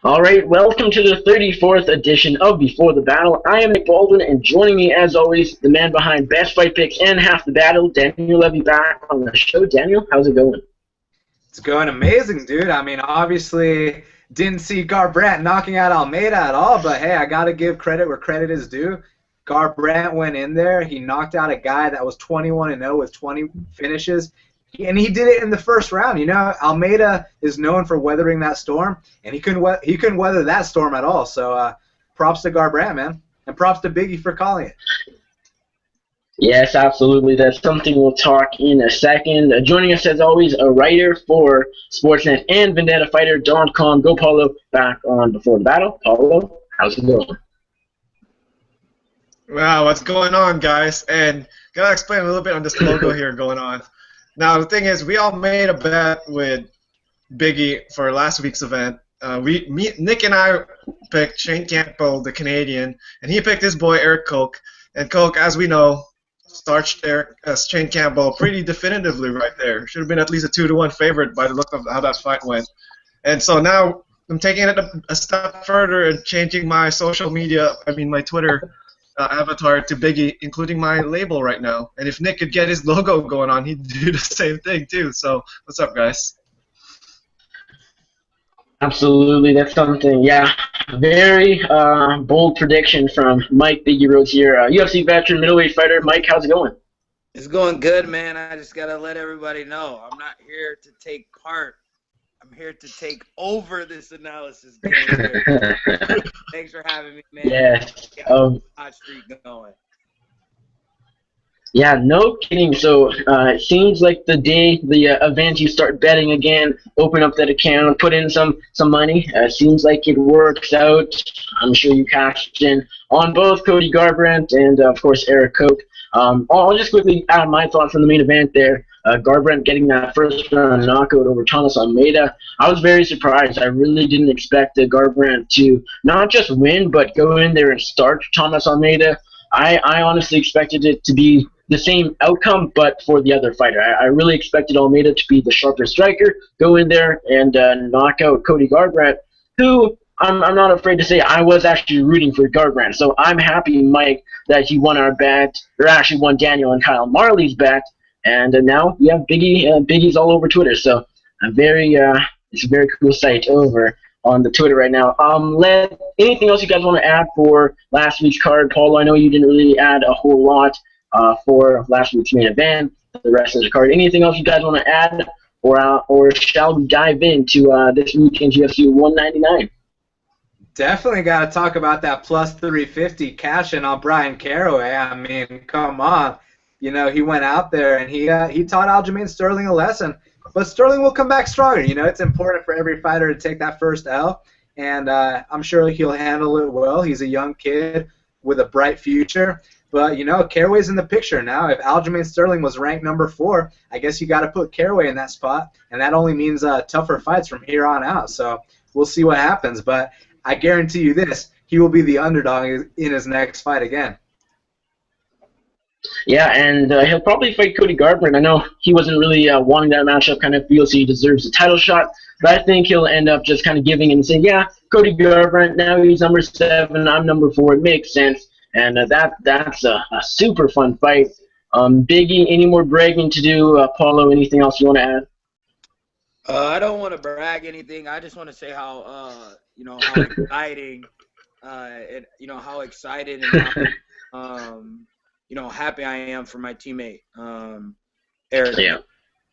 All right, welcome to the 34th edition of Before the Battle. I am Nick Baldwin, and joining me, as always, the man behind Best Fight Picks and Half the Battle, Daniel Levi, back on the show. Daniel, how's it going? It's going amazing, dude. I mean, obviously didn't see Garbrandt knocking out Almeida at all, but hey, I got to give credit where credit is due. Garbrandt went in there. He knocked out a guy that was 21-0 with 20 finishes, and he did it in the first round. You know, Almeida is known for weathering that storm, and he couldn't weather that storm at all. So props to Garbrandt, man, and props to Biggie for calling it. Yes, absolutely. That's something we'll talk in a second. Joining us, as always, a writer for Sportsnet and VendettaFighter.com. Go, Paolo, back on Before the Battle. Paolo, how's it going? Wow, what's going on, guys? And gotta explain a little bit on this logo here going on. Now, the thing is, we all made a bet with Biggie for last week's event. Nick and I picked Shane Campbell, the Canadian, and he picked his boy Eric Koch. And Koch, as we know, starched Shane Campbell pretty definitively right there. Should have been at least a 2-1 favorite by the look of how that fight went. And so now I'm taking it a step further and changing my social media, my Twitter avatar to Biggie, including my label right now. And if Nick could get his logo going on, he'd do the same thing too. So what's up, guys? Absolutely, that's something. Yeah, very bold prediction from Mike Biggie Rhodes here, UFC veteran, middleweight fighter. Mike, how's it going? It's going good, man. I just gotta let everybody know I'm not here to take part. I'm here to take over this analysis game here. Thanks for having me, man. Yes. Hot streak going. Yeah, no kidding. So it seems like the day the event you start betting again, open up that account, put in some money. Seems like it works out. I'm sure you cashed in on both Cody Garbrandt and, of course, Eric Koch. I'll just quickly add my thoughts on the main event there. Garbrandt getting that first round knockout over Thomas Almeida. I was very surprised. I really didn't expect Garbrandt to not just win, but go in there and start Thomas Almeida. I honestly expected it to be the same outcome, but for the other fighter. I really expected Almeida to be the sharper striker, go in there and knock out Cody Garbrandt, who I'm not afraid to say I was actually rooting for Garbrandt. So I'm happy, Mike, that he won our bet, or actually won Daniel and Kyle Marley's bet, and now we have Biggie's all over Twitter. So it's a very cool sight over on the Twitter right now. Anything else you guys want to add for last week's card? Paul, I know you didn't really add a whole lot for last week's main event, the rest of the card. Anything else you guys want to add, or shall we dive into this weekend's UFC 199? Definitely got to talk about that plus 350 cash in on Brian Caraway. I mean, come on. You know, he went out there and he taught Aljamain Sterling a lesson. But Sterling will come back stronger. You know, it's important for every fighter to take that first L, and I'm sure he'll handle it well. He's a young kid with a bright future. But, you know, Caraway's in the picture now. If Aljamain Sterling was ranked number 4, I guess you got to put Caraway in that spot, and that only means tougher fights from here on out. So we'll see what happens. But I guarantee you this, he will be the underdog in his next fight again. Yeah, and he'll probably fight Cody Garbrandt. I know he wasn't really wanting that matchup, kind of feels he deserves a title shot, but I think he'll end up just kind of giving and saying, yeah, Cody Garbrandt, now he's number 7, I'm number 4, it makes sense, and that's a super fun fight. Biggie, any more bragging to do? Paulo, anything else you want to add? I don't want to brag anything. I just want to say how how exciting and how excited and how, happy I am for my teammate, Eric. Yeah.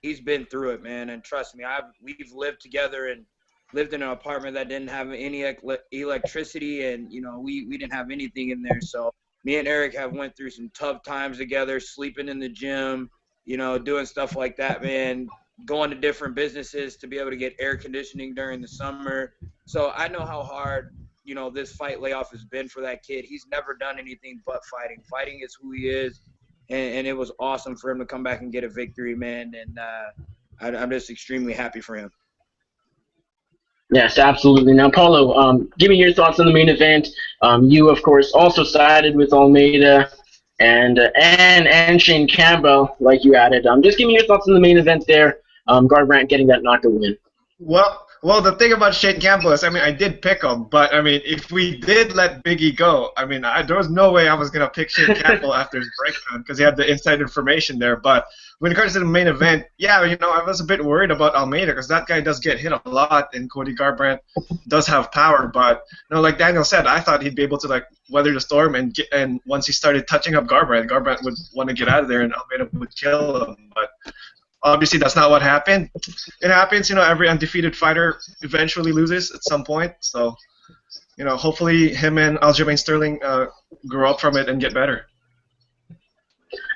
He's been through it, man, and trust me, we've lived together and lived in an apartment that didn't have any electricity, and we didn't have anything in there. So me and Eric have went through some tough times together, sleeping in the gym, doing stuff like that, man. Going to different businesses to be able to get air conditioning during the summer. So I know how hard this fight layoff has been for that kid. He's never done anything but fighting. Fighting is who he is, and it was awesome for him to come back and get a victory, man. And I'm just extremely happy for him. Yes, absolutely. Now, Paulo, give me your thoughts on the main event. You, of course, also sided with Almeida and Shane Campbell, like you added. Just give me your thoughts on the main event there. Garbrandt getting that knockout win. Well, Well, the thing about Shane Campbell is, I mean, I did pick him, but I mean, if we did let Biggie go, I mean, there was no way I was gonna pick Shane Campbell after his breakdown because he had the inside information there. But when it comes to the main event, yeah, you know, I was a bit worried about Almeida because that guy does get hit a lot, and Cody Garbrandt does have power. But you know, like Daniel said, I thought he'd be able to like weather the storm, and once he started touching up Garbrandt would want to get out of there, and Almeida would kill him. But obviously, that's not what happened. It happens, you know, every undefeated fighter eventually loses at some point. So, you know, hopefully him and Aljamain Sterling grow up from it and get better.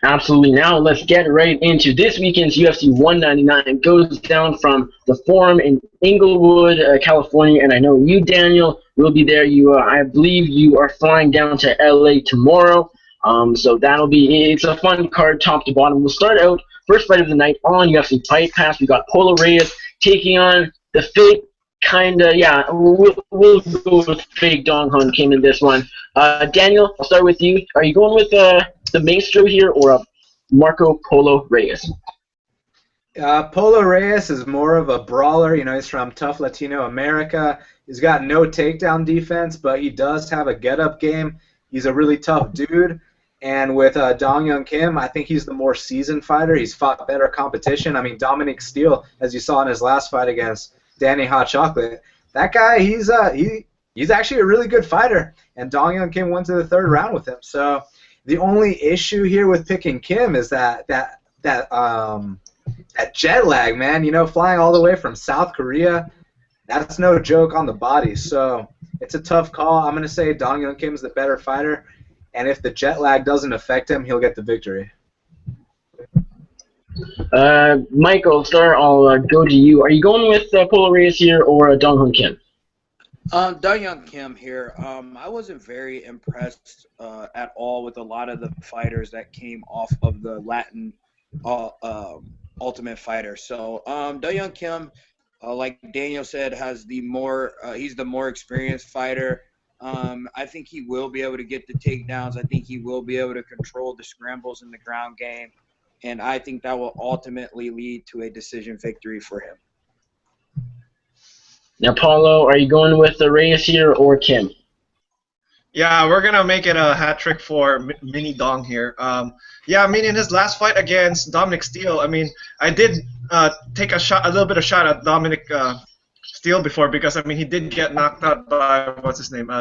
Absolutely. Now let's get right into this weekend's UFC 199. It goes down from the Forum in Inglewood, California, and I know you, Daniel, will be there. I believe you are flying down to LA tomorrow. So it's a fun card, top to bottom. We'll start out. First fight of the night on UFC Fight Pass, we got Paolo Reyes taking on the fake we'll go with fake Dong Hun Kim in this one. Daniel, I'll start with you. Are you going with the Maestro here or Marco Polo Reyes? Polo Reyes is more of a brawler. You know, he's from tough Latino America. He's got no takedown defense, but he does have a get-up game. He's a really tough dude. And with Dong Hyun Kim, I think he's the more seasoned fighter. He's fought better competition. I mean, Dominic Steele, as you saw in his last fight against Danny Hot Chocolate, that guy, he's actually a really good fighter. And Dong Hyun Kim went to the third round with him. So the only issue here with picking Kim is that jet lag, man. You know, flying all the way from South Korea, that's no joke on the body. So it's a tough call. I'm going to say Dong Hyun Kim's the better fighter. And if the jet lag doesn't affect him, he'll get the victory. Michael, I'll go to you. Are you going with Polo Reyes here or Dong Hyun Kim? Dong Hyun Kim here. I wasn't very impressed at all with a lot of the fighters that came off of the Latin Ultimate Fighter. So Dong Hyun Kim, like Daniel said, he's the more experienced fighter. I think he will be able to get the takedowns. I think he will be able to control the scrambles in the ground game. And I think that will ultimately lead to a decision victory for him. Now, Paulo, are you going with the Reyes here or Kim? Yeah, we're going to make it a hat trick for Mini Dong here. Yeah, I mean, in his last fight against Dominic Steele, I mean, I did take a little bit of shot at Dominic Steele before because, I mean, he did get knocked out by,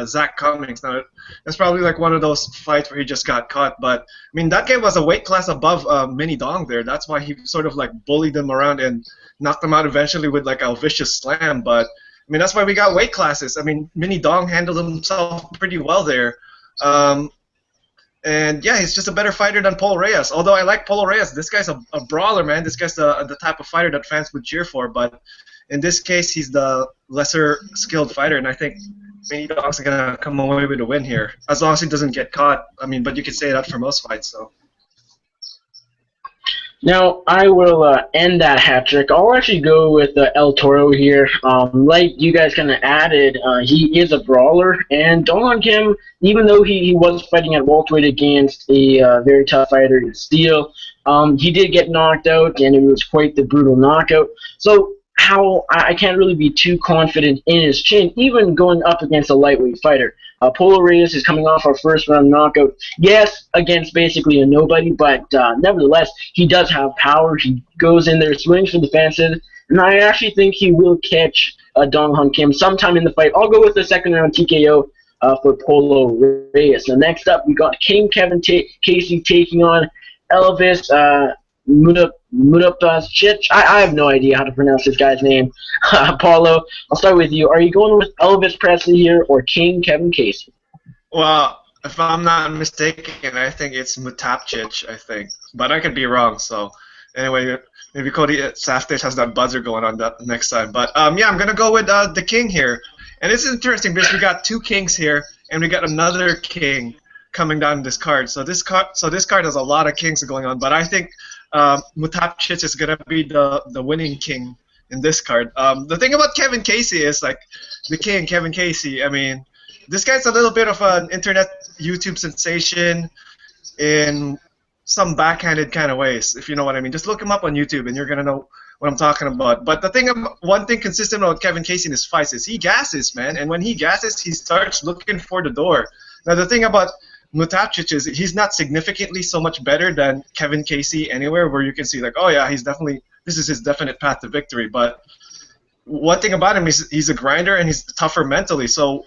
Zach Cummings. Now, that's probably like one of those fights where he just got caught. But, I mean, that guy was a weight class above Mini Dong there. That's why he sort of, like, bullied him around and knocked him out eventually with, like, a vicious slam. But, I mean, that's why we got weight classes. I mean, Mini Dong handled himself pretty well there. And, yeah, he's just a better fighter than Polo Reyes. Although I like Polo Reyes. This guy's a brawler, man. This guy's the type of fighter that fans would cheer for. But in this case, he's the lesser skilled fighter, and I think Mini Dong's going to come away with a win here, as long as he doesn't get caught. I mean, but you could say that for most fights. So. Now, I will end that hat trick. I'll actually go with El Toro here. Like you guys kind of added, he is a brawler, and Dong Hyun Kim, even though he was fighting at welterweight against a very tough fighter, Steele, he did get knocked out, and it was quite the brutal knockout. So I can't really be too confident in his chin, even going up against a lightweight fighter. Polo Reyes is coming off our first round knockout. Yes, against basically a nobody, but nevertheless, he does have power. He goes in there, swings for the fences, and I actually think he will catch Dong Hyun Kim sometime in the fight. I'll go with the second round TKO for Polo Reyes. Now, next up, we got King Kevin Casey taking on Elvis Mudapasic. I have no idea how to pronounce this guy's name. Paulo, I'll start with you. Are you going with Elvis Presley here or King Kevin Casey? Well, if I'm not mistaken, I think it's Mutapcic, I think. But I could be wrong, so anyway, maybe Cody Safdich has that buzzer going on that next time. But yeah, I'm going to go with the King here. And it's interesting because we got two Kings here, and we got another King coming down this card. So this card has a lot of Kings going on, but I think Mutapcic is going to be the winning King in this card. The thing about Kevin Casey is, like, the King, Kevin Casey, I mean, this guy's a little bit of an internet YouTube sensation in some backhanded kind of ways, if you know what I mean. Just look him up on YouTube and you're going to know what I'm talking about. But one thing consistent about Kevin Casey in his fights is he gasses, man. And when he gasses, he starts looking for the door. Now, the thing about Mutapcic is he's not significantly so much better than Kevin Casey anywhere where you can see, like, oh, yeah, this is his definite path to victory. But one thing about him is he's a grinder and he's tougher mentally. So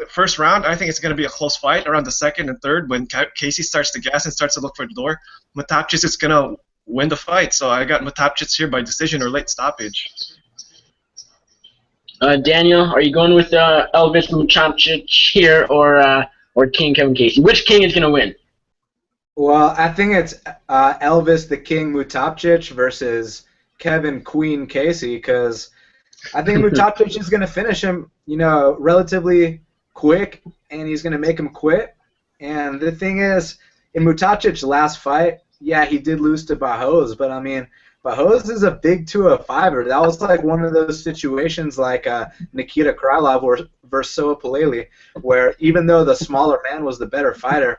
first round, I think it's going to be a close fight. Around the second and third, when Casey starts to gas and starts to look for the door, Mutapcic is going to win the fight. So I got Mutapcic here by decision or late stoppage. Daniel, are you going with Elvis Mutapcic here or King Kevin Casey? Which King is going to win? Well, I think it's Elvis the King Mutapcic versus Kevin Queen Casey, because I think Mutapcic is going to finish him, relatively quick, and he's going to make him quit. And the thing is, in Mutapcic's last fight, yeah, he did lose to Barros, but I mean, Barros is a big 205er. That was like one of those situations like Nikita Krylov versus Soa Paleli, where even though the smaller man was the better fighter,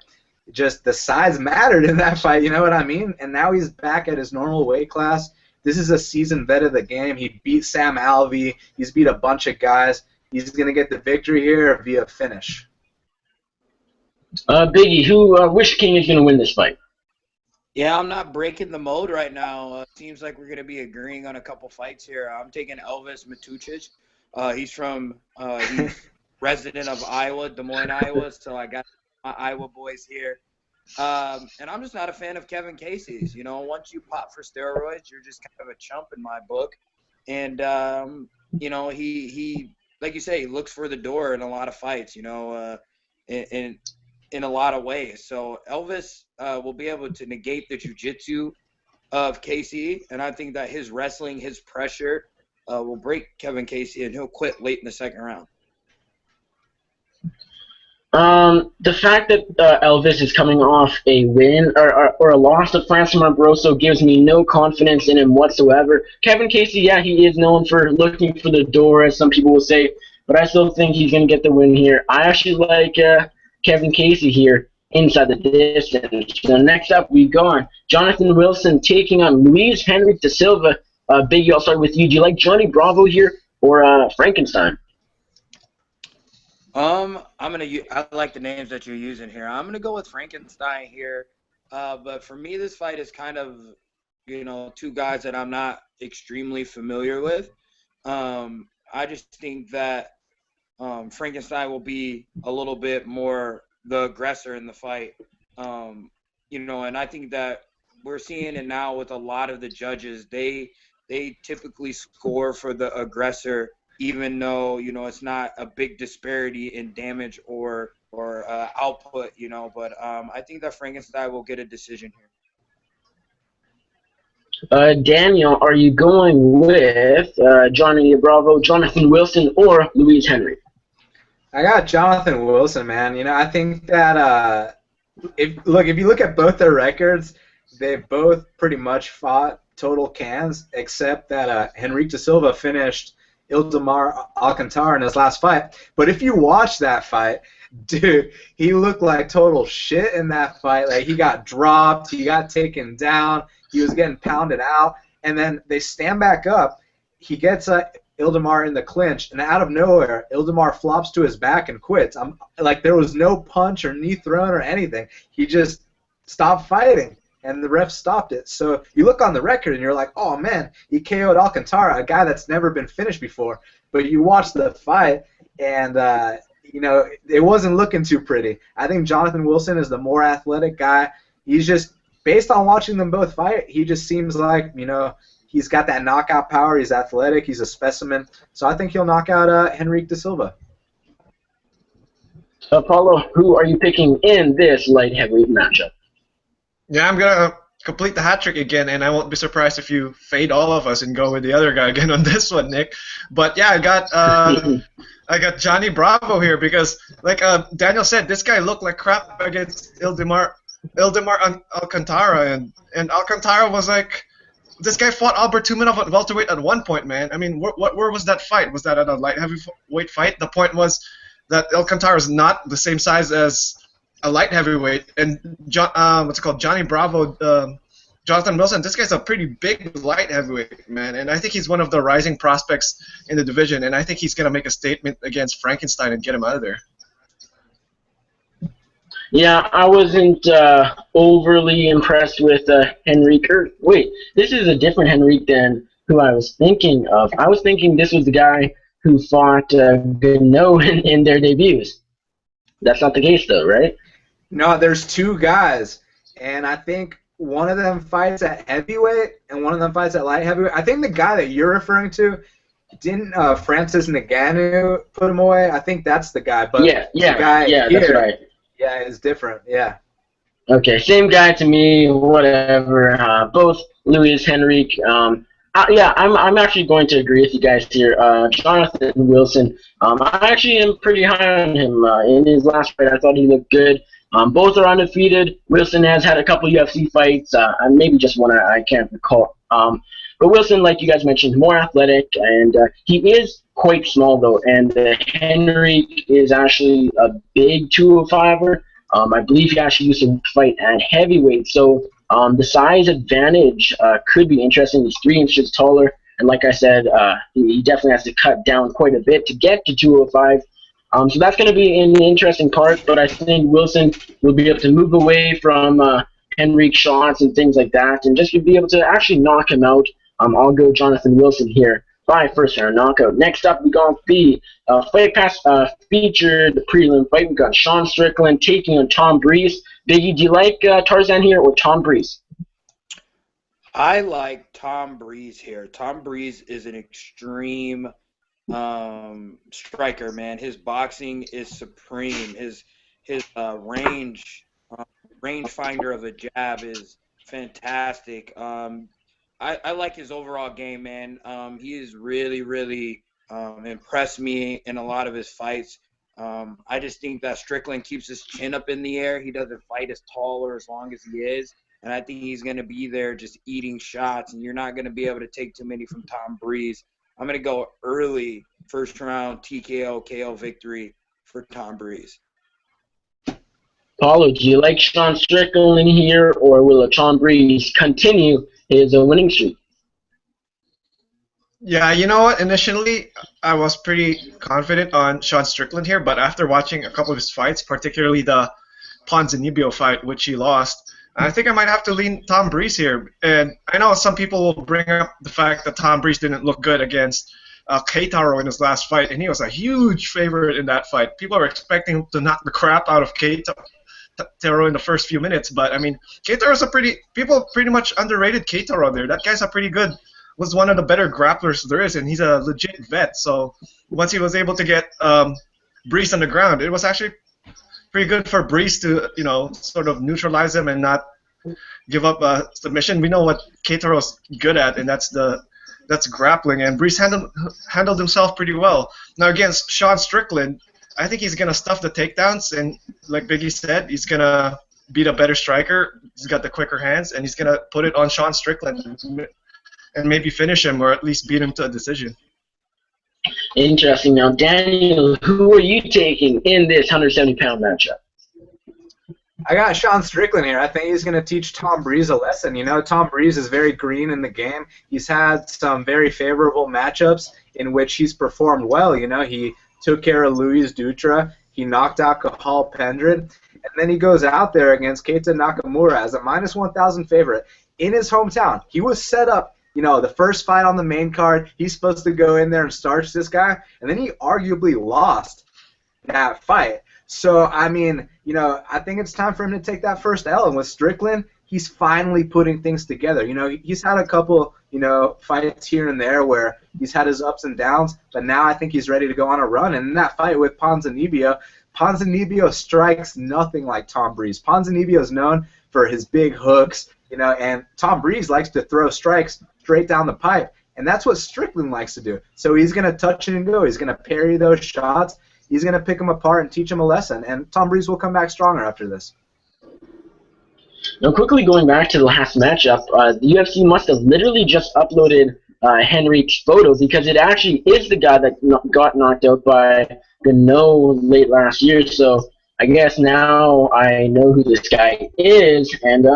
just the size mattered in that fight, you know what I mean? And now he's back at his normal weight class. This is a seasoned vet of the game. He beat Sam Alvey. He's beat a bunch of guys. He's going to get the victory here via finish. Biggie, which King is going to win this fight? Yeah, I'm not breaking the mold right now. Seems like we're going to be agreeing on a couple fights here. I'm taking Elvis Mutapcic. He's resident of Iowa, Des Moines, Iowa, so I got my Iowa boys here. And I'm just not a fan of Kevin Casey's. Once you pop for steroids, you're just kind of a chump in my book. And, he like you say, he looks for the door in a lot of fights, in a lot of ways. So Elvis will be able to negate the jiu-jitsu of Casey, and I think that his wrestling, his pressure will break Kevin Casey, and he'll quit late in the second round. The fact that Elvis is coming off a win or a loss to Francis Marbroso gives me no confidence in him whatsoever. Kevin Casey, yeah, he is known for looking for the door, as some people will say, but I still think he's going to get the win here. I actually like Kevin Casey here inside the distance. So next up, we go on Jonathan Wilson taking on Luis Henrique da Silva. Biggie, I'll start with you. Do you like Johnny Bravo here or Frankenstein? I like the names that you're using here. I'm gonna go with Frankenstein here, but for me, this fight is kind of, two guys that I'm not extremely familiar with. I just think that Frankenstein will be a little bit more the aggressor in the fight, and I think that we're seeing it now with a lot of the judges. They typically score for the aggressor, even though, it's not a big disparity in damage or output, but I think that Frankenstein will get a decision here. Daniel, are you going with Johnny Bravo, Jonathan Wilson, or Luis Henrique? I got Jonathan Wilson, man. I think that if you look at both their records, they both pretty much fought total cans, except that Henrique da Silva finished Ildemar Alcantara in his last fight. But if you watch that fight, dude, he looked like total shit in that fight. Like, he got dropped, he got taken down, he was getting pounded out, and then they stand back up. He gets Ildemar in the clinch, and out of nowhere, Ildemar flops to his back and quits. There was no punch or knee thrown or anything. He just stopped fighting, and the ref stopped it. So you look on the record, and you're like, oh, man, he KO'd Alcantara, a guy that's never been finished before. But you watch the fight, and, it wasn't looking too pretty. I think Jonathan Wilson is the more athletic guy. He's just, based on watching them both fight, he just seems like, he's got that knockout power. He's athletic. He's a specimen. So I think he'll knock out Henrique da Silva. Paolo, who are you picking in this light heavyweight matchup? Yeah, I'm going to complete the hat trick again, and I won't be surprised if you fade all of us and go with the other guy again on this one, Nick. But yeah, I got Johnny Bravo here because, like Daniel said, this guy looked like crap against Ildemar Alcantara, and Alcantara was like, this guy fought Albert Tumenov at welterweight at one point, man. I mean, where was that fight? Was that at a light heavyweight fight? The point was that Alcantara is not the same size as a light heavyweight, and Johnny Bravo Jonathan Wilson, this guy's a pretty big light heavyweight, man, and I think he's one of the rising prospects in the division, and I think he's going to make a statement against Frankenstein and get him out of there. Yeah, I wasn't overly impressed with Henrique. Wait, this is a different Henrique than who I was thinking of. I was thinking this was the guy who fought Gano in their debuts. That's not the case, though, right? No, there's two guys, and I think one of them fights at heavyweight and one of them fights at light heavyweight. I think the guy that you're referring to, didn't Francis Ngannou put him away? I think that's the guy. But yeah, the guy here, that's right. Yeah, it's different. Yeah. Okay, same guy to me. Whatever. Both Luis Henrique. I'm actually going to agree with you guys here. Jonathan Wilson. I actually am pretty high on him. In his last fight, I thought he looked good. Both are undefeated. Wilson has had a couple UFC fights, maybe just one I can't recall. But Wilson, like you guys mentioned, more athletic, and he is quite small, though. And Henrique is actually a big 205er. I believe he actually used to fight at heavyweight. So the size advantage could be interesting. He's 3 inches taller. And like I said, he definitely has to cut down quite a bit to get to 205. So that's going to be an interesting part, but I think Wilson will be able to move away from Henrique shots and things like that and just be able to actually knock him out. I'll go Jonathan Wilson here by first round knockout. Next up, we got the Fight Pass featured prelim fight. We got Sean Strickland taking on Tom Breeze. Biggie, do you like Tarzan here or Tom Breeze? I like Tom Breeze here. Tom Breeze is an extreme striker, man. His boxing is supreme. His range finder of a jab is fantastic. I like his overall game, man. He has really impressed me in a lot of his fights. I just think that Strickland keeps his chin up in the air. He doesn't fight as tall or as long as he is, and I think he's going to be there just eating shots, and you're not going to be able to take too many from Tom Breeze. I'm going to go early, first round TKO, KO victory for Tom Breeze. Paolo, do you like Sean Strickland here, or will Tom Breeze continue his winning streak? Yeah, you know what? Initially, I was pretty confident on Sean Strickland here, but after watching a couple of his fights, particularly the Ponzinibbio fight, which he lost, I think I might have to lean Tom Breeze here. And I know some people will bring up the fact that Tom Breeze didn't look good against Keitaro in his last fight, and he was a huge favorite in that fight. People are expecting him to knock the crap out of Keitaro in the first few minutes, but I mean, Keitaro's people pretty much underrated Keitaro there. That guy's was one of the better grapplers there is, and he's a legit vet. So once he was able to get Breeze on the ground, it was actually pretty good for Breeze to, sort of neutralize him and not give up a submission. We know what Keitaro's good at, and that's grappling, and Breeze handled himself pretty well. Now against Sean Strickland, I think he's gonna stuff the takedowns, and like Biggie said, he's gonna beat a better striker. He's got the quicker hands, and he's gonna put it on Sean Strickland and maybe finish him or at least beat him to a decision. Interesting. Now, Daniel, who are you taking in this 170-pound matchup? I got Sean Strickland here. I think he's going to teach Tom Breeze a lesson. Tom Breeze is very green in the game. He's had some very favorable matchups in which he's performed well. He took care of Luis Dutra. He knocked out Cahal Pendred. And then he goes out there against Keita Nakamura as a -1,000 favorite in his hometown. He was set up, the first fight on the main card. He's supposed to go in there and starch this guy. And then he arguably lost that fight. So, I mean, I think it's time for him to take that first L. And with Strickland, he's finally putting things together. He's had a couple, fights here and there where he's had his ups and downs, but now I think he's ready to go on a run. And in that fight with Ponzinibbio strikes nothing like Tom Breeze. Ponzinibbio is known for his big hooks, and Tom Breeze likes to throw strikes straight down the pipe, and that's what Strickland likes to do. So he's going to touch it and go. He's going to parry those shots. He's going to pick them apart and teach them a lesson, and Tom Breeze will come back stronger after this. Now, quickly going back to the last matchup, the UFC must have literally just uploaded Henrique's photo because it actually is the guy that got knocked out by Gano late last year. So I guess now I know who this guy is, and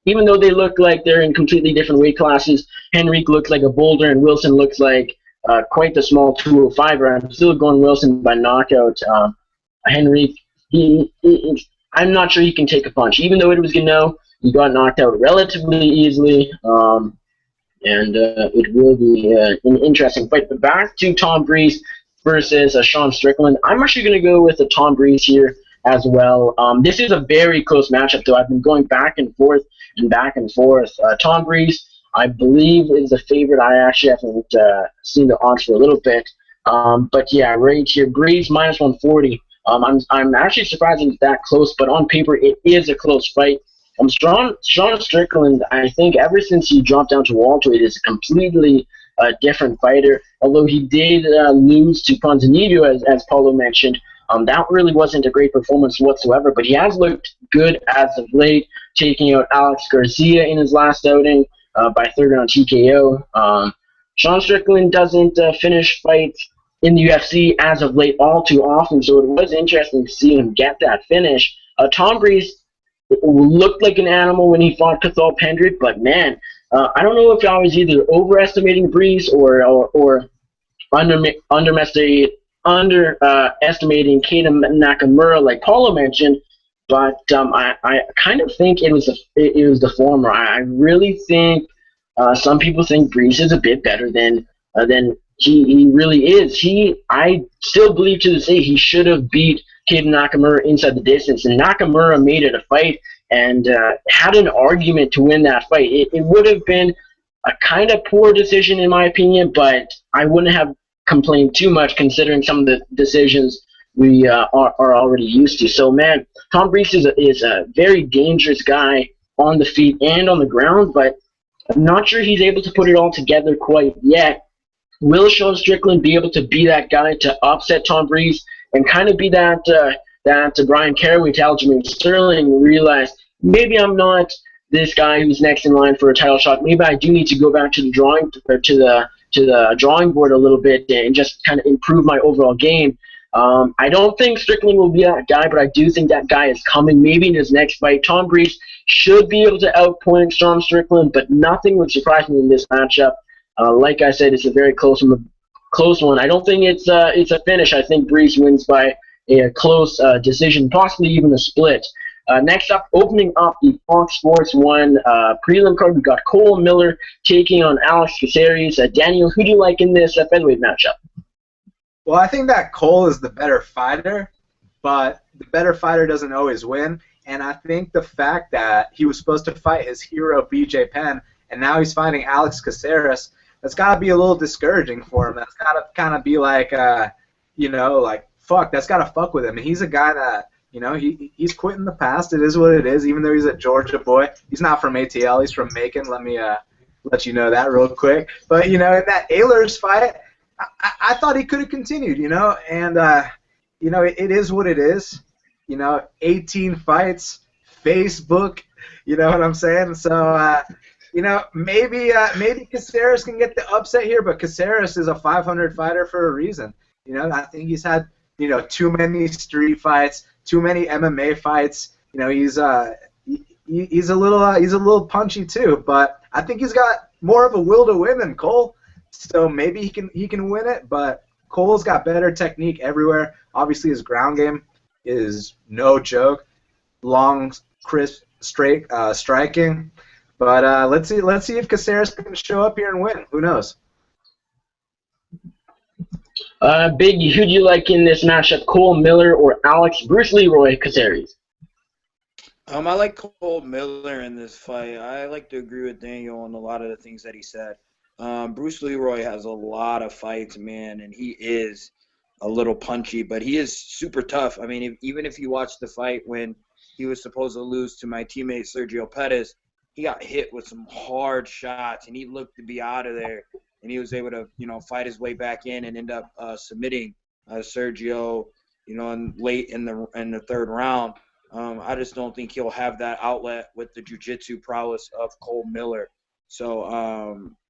even though they look like they're in completely different weight classes, Henrique looks like a boulder and Wilson looks like quite the small 205er. I'm still going Wilson by knockout. Henrique, I'm not sure he can take a punch. Even though it was Gano, he got knocked out relatively easily. And it will be an interesting fight. But back to Tom Breeze versus Sean Strickland. I'm actually going to go with the Tom Breeze here as well. This is a very close matchup, though. I've been going back and forth and back and forth. Tom Breeze, I believe, is the favorite. I actually haven't seen the odds for a little bit. But yeah, right here, Breeze minus 140. I'm actually surprised it's that close, but on paper it is a close fight. Sean Strickland, I think ever since he dropped down to welterweight, is a completely different fighter. Although he did lose to Ponzinibbio, as Paolo mentioned, that really wasn't a great performance whatsoever. But he has looked good as of late, taking out Alex Garcia in his last outing by third round TKO. Sean Strickland doesn't finish fights in the UFC as of late all too often, so it was interesting to see him get that finish. Tom Breeze looked like an animal when he fought Cathal Pendrick, but man, I don't know if I was either overestimating Breeze or underestimating Keita Nakamura, like Paulo mentioned. But I kind of think it was the former. I really think some people think Breeze is a bit better than he really is. I still believe to this day he should have beat Keita Nakamura inside the distance, and Nakamura made it a fight and had an argument to win that fight. It would have been a kind of poor decision in my opinion, but I wouldn't have complained too much considering some of the decisions we are already used to. So man, Tom Breeze is a very dangerous guy on the feet and on the ground, but I'm not sure he's able to put it all together quite yet. Will Sean Strickland be able to be that guy to upset Tom Breeze and kind of be that Brian Caraway to Aljamain Sterling realize maybe I'm not this guy who's next in line for a title shot. Maybe I do need to go back to the drawing board a little bit and just kind of improve my overall game. I don't think Strickland will be that guy, but I do think that guy is coming. Maybe in his next fight, Tom Breeze should be able to outpoint Sean Strickland, but nothing would surprise me in this matchup. Like I said, it's a very close one. I don't think it's a finish. I think Breeze wins by a close decision, possibly even a split. Next up, opening up the Fox Sports 1 prelim card, we got Cole Miller taking on Alex Caceres. Daniel, who do you like in this featherweight matchup? Well, I think that Cole is the better fighter, but the better fighter doesn't always win. And I think the fact that he was supposed to fight his hero, BJ Penn, and now he's fighting Alex Caceres, that's got to be a little discouraging for him. That's got to kind of be like, fuck, that's got to fuck with him. And he's a guy that, he's quit in the past. It is what it is, even though he's a Georgia boy. He's not from ATL. He's from Macon. Let me let you know that real quick. But, in that Ehlers fight, I thought he could have continued, and, it is what it is. 18 fights, Facebook, you know what I'm saying? So, maybe Caceres can get the upset here, but Caceres is a 500 fighter for a reason. I think he's had, too many street fights, too many MMA fights. He's a little punchy too, but I think he's got more of a will to win than Cole. So maybe he can win it, but Cole's got better technique everywhere. Obviously, his ground game is no joke. Long, crisp, straight striking. But let's see if Caceres can show up here and win. Who knows? Biggie, who do you like in this matchup, Cole Miller or Alex Bruce Leroy Caceres? I like Cole Miller in this fight. I like to agree with Daniel on a lot of the things that he said. Bruce Leroy has a lot of fights, man, and he is a little punchy, but he is super tough. I mean, even if you watch the fight when he was supposed to lose to my teammate Sergio Pettis, he got hit with some hard shots, and he looked to be out of there, and he was able to, fight his way back in and end up submitting Sergio, late in the third round. I just don't think he'll have that outlet with the jiu-jitsu prowess of Cole Miller. So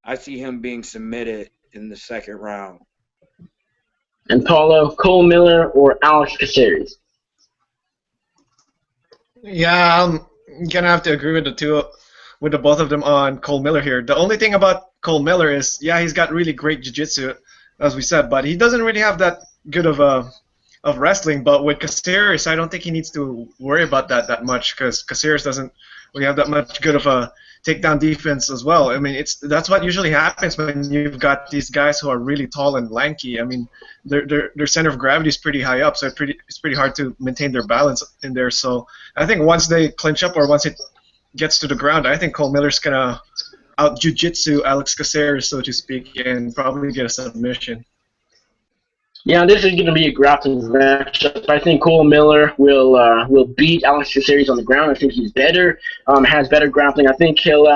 I see him being submitted in the second round. And Paolo, Cole Miller or Alex Caceres? Yeah, I'm gonna have to agree with the two with the both of them on Cole Miller here. The only thing about Cole Miller is, yeah, he's got really great jiu-jitsu, as we said, but he doesn't really have that good of wrestling. But with Caceres, I don't think he needs to worry about that much, because Caceres doesn't really have that much good of a takedown defense as well. I mean, that's what usually happens when you've got these guys who are really tall and lanky. I mean, their center of gravity is pretty high up, so it's pretty hard to maintain their balance in there. So I think once they clinch up, or once it gets to the ground, I think Cole Miller's gonna out jiu-jitsu Alex Caceres, so to speak, and probably get a submission. Yeah, this is going to be a grappling matchup. I think Cole Miller will beat Alex Caceres on the ground. I think he's better, has better grappling. I think he'll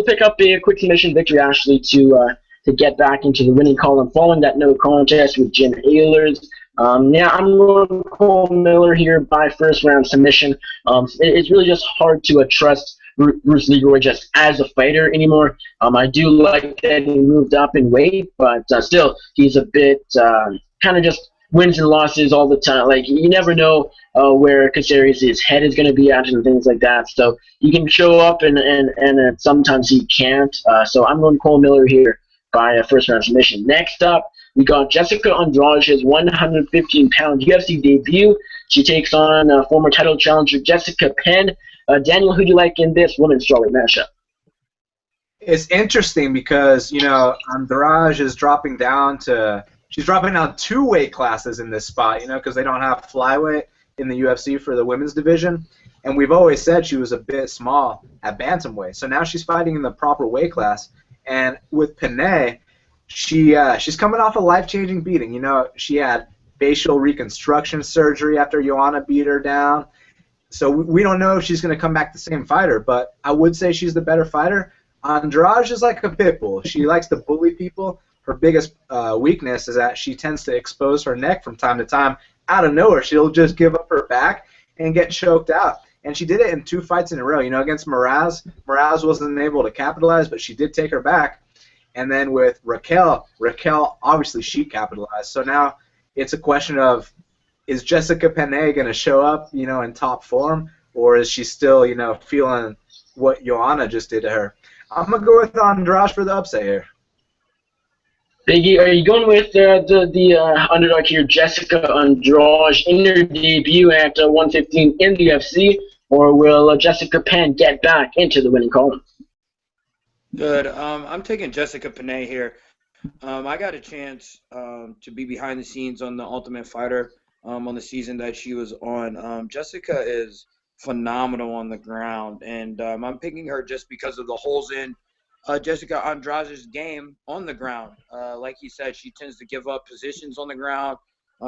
pick up a quick submission victory, actually, to get back into the winning column following that no contest with Jim Ehlers. Yeah, I'm going Cole Miller here by first round submission. It's really just hard to trust Bruce Leroy just as a fighter anymore. I do like that he moved up in weight, but still, he's a bit kind of just wins and losses all the time. Like, you never know where Caceres' head is going to be at and things like that. So he can show up and sometimes he can't. So I'm going Cole Miller here by a first round submission. Next up, we got Jessica Andrade's 115-pound UFC debut. She takes on former title challenger Jessica Penn. Daniel, who do you like in this women's strawweight matchup? It's interesting because, Andrade is dropping down to – she's dropping down 2 weight classes in this spot, because they don't have flyweight in the UFC for the women's division. And we've always said she was a bit small at bantamweight. So now she's fighting in the proper weight class. And with Panay, she's coming off a life-changing beating. She had facial reconstruction surgery after Joanna beat her down. So we don't know if she's going to come back the same fighter, but I would say she's the better fighter. Andrade is like a pit bull. She likes to bully people. Her biggest weakness is that she tends to expose her neck from time to time. Out of nowhere, she'll just give up her back and get choked out. And she did it in 2 fights in a row. Against Mraz. Mraz wasn't able to capitalize, but she did take her back. And then with Raquel, obviously she capitalized. So now it's a question of, is Jessica Panay going to show up, in top form, or is she still, feeling what Joanna just did to her? I'm going to go with Andrade for the upset here. Biggie, are you going with the underdog here, Jessica Andrade, in her debut at 115 in the UFC, or will Jessica Penn get back into the winning column? Good. I'm taking Jessica Panay here. I got a chance to be behind the scenes on The Ultimate Fighter on the season that she was on. Jessica is phenomenal on the ground, and I'm picking her just because of the holes in Jessica Andrade's game on the ground. Like you said, she tends to give up positions on the ground,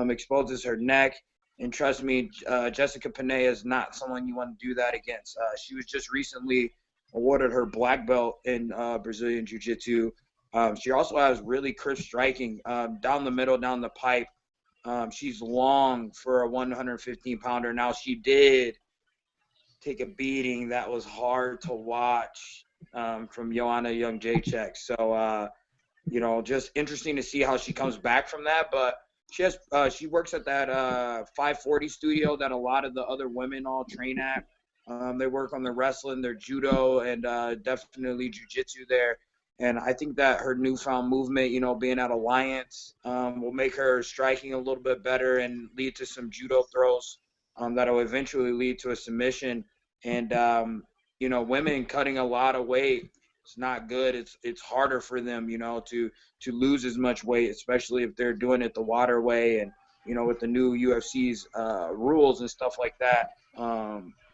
exposes her neck, and trust me, Jessica Panay is not someone you want to do that against. She was just recently awarded her black belt in Brazilian Jiu-Jitsu. She also has really crisp striking down the middle, down the pipe. She's long for a 115-pounder. Now, she did take a beating that was hard to watch from Joanna Jędrzejczyk. So, just interesting to see how she comes back from that. But she works at that 540 studio that a lot of the other women all train at. They work on their wrestling, their judo, and definitely jiu-jitsu there. And I think that her newfound movement, being at Alliance, will make her striking a little bit better and lead to some judo throws that will eventually lead to a submission. And, women cutting a lot of weight, it's not good. It's harder for them, to lose as much weight, especially if they're doing it the water way and, with the new UFC's rules and stuff like that.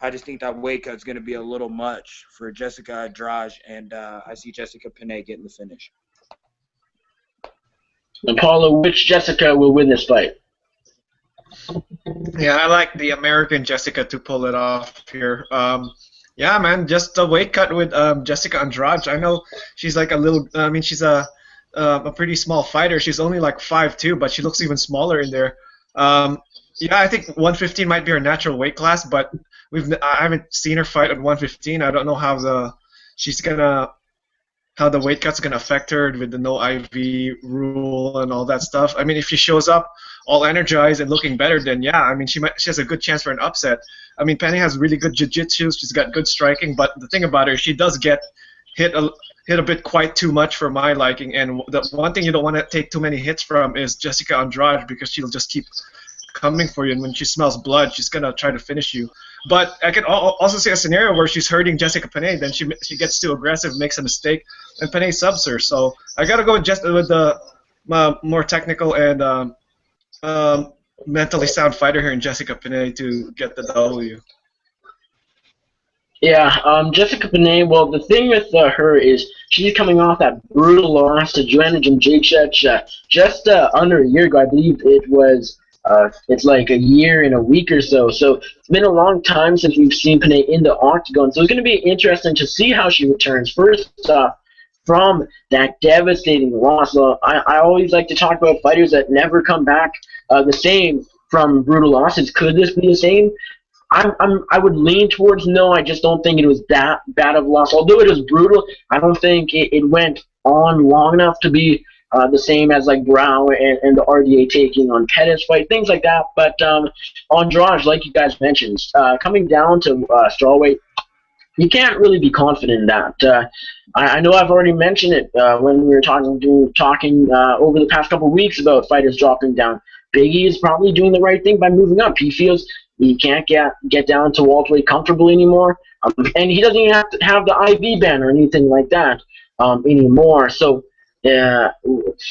I just think that weight cut's going to be a little much for Jessica Andrade, and I see Jessica Panay getting the finish. And Paolo, which Jessica will win this fight? Yeah, I like the American Jessica to pull it off here. Yeah, man, just a weight cut with Jessica Andrade. I know she's like she's a pretty small fighter. She's only like 5'2", but she looks even smaller in there. Yeah, I think 115 might be her natural weight class, but I haven't seen her fight at 115. I don't know how the weight cut's gonna affect her with the no IV rule and all that stuff. I mean, if she shows up all energized and looking better, then yeah, I mean, she has a good chance for an upset. I mean, Penny has really good jiu-jitsu. She's got good striking, but the thing about her, she does get hit a bit quite too much for my liking. And the one thing you don't want to take too many hits from is Jessica Andrade, because she'll just keep coming for you, and when she smells blood, she's gonna try to finish you. But I can also see a scenario where she's hurting Jessica Panay, then she gets too aggressive, makes a mistake, and Panay subs her. So I gotta go with the more technical and mentally sound fighter here in Jessica Panay to get the W. Yeah, Jessica Panay, well, the thing with her is she's coming off that brutal loss to Joanna Jędrzejczyk just under a year ago. I believe it was, it's like a year and a week or so. So it's been a long time since we've seen Panay in the octagon. So it's going to be interesting to see how she returns. First off, from that devastating loss. So I always like to talk about fighters that never come back the same from brutal losses. Could this be the same? I would lean towards no. I just don't think it was that bad of a loss. Although it was brutal, I don't think it went on long enough to be the same as like Brown and the RDA taking on Pettis fight, things like that. But Andrade, like you guys mentioned, coming down to strawweight, you can't really be confident in that. I know I've already mentioned it when we were talking over the past couple of weeks about fighters dropping down. Big E is probably doing the right thing by moving up. He feels he can't get down to welterweight comfortably anymore, and he doesn't even have to have the IV ban or anything like that anymore. So,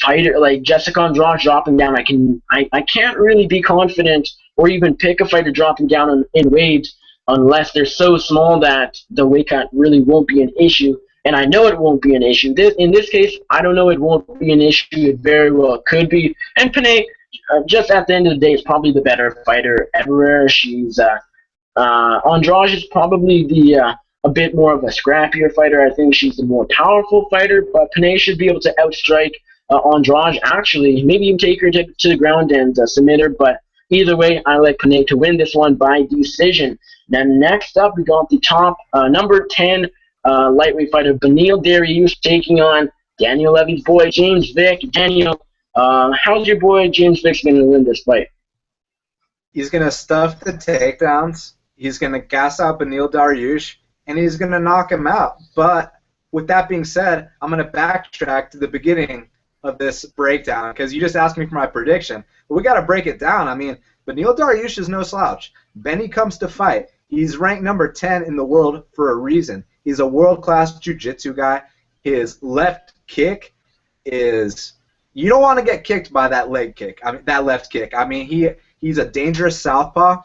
fighter like Jessica Andrade dropping down, I can't really be confident or even pick a fighter dropping down in weight unless they're so small that the weight cut really won't be an issue. And I know it won't be an issue. In this case, I don't know it won't be an issue. It very well could be. And Panay, just at the end of the day, is probably the better fighter everywhere. She's Andrade is probably a bit more of a scrappier fighter. I think she's the more powerful fighter, but Panay should be able to outstrike Andrade. Actually, maybe even take her to the ground and submit her. But either way, I like Panay to win this one by decision. Then next up, we got the top number 10 lightweight fighter Beneil Dariush taking on Daniel Levy's boy James Vick. Daniel, how's your boy James Vick going to win this fight? He's going to stuff the takedowns. He's going to gas out Beneil Dariush, and he's going to knock him out. But with that being said, I'm going to backtrack to the beginning of this breakdown because you just asked me for my prediction. But we got to break it down. I mean, Beneil Dariush is no slouch. Benny comes to fight. He's ranked number 10 in the world for a reason. He's a world-class jiu-jitsu guy. His left kick is – you don't want to get kicked by that leg kick. I mean, that left kick. I mean, he's a dangerous southpaw.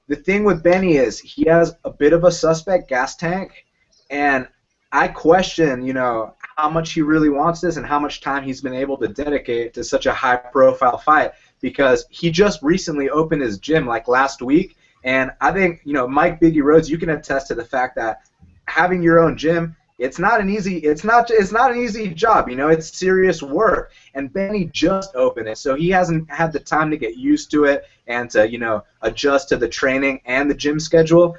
The thing with Benny is he has a bit of a suspect gas tank, and I question, how much he really wants this and how much time he's been able to dedicate to such a high-profile fight because he just recently opened his gym like last week, and I think, Mike Biggie Rhodes, you can attest to the fact that having your own gym, it's not an easy job, it's serious work. And Benny just opened it, so he hasn't had the time to get used to it and to, adjust to the training and the gym schedule.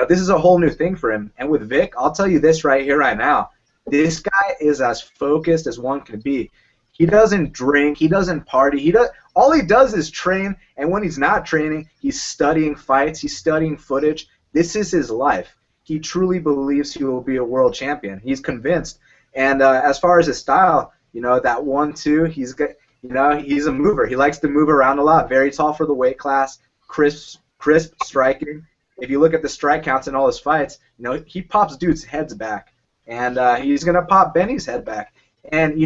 This is a whole new thing for him. And with Vic, I'll tell you this right here, right now. This guy is as focused as one can be. He doesn't drink, he doesn't party, all he does is train, and when he's not training, he's studying fights, he's studying footage. This is his life. He truly believes he will be a world champion. He's convinced. And as far as his style, that 1-2, he's a mover. He likes to move around a lot. Very tall for the weight class. Crisp striking. If you look at the strike counts in all his fights, he pops dudes' heads back. And he's going to pop Benny's head back. And,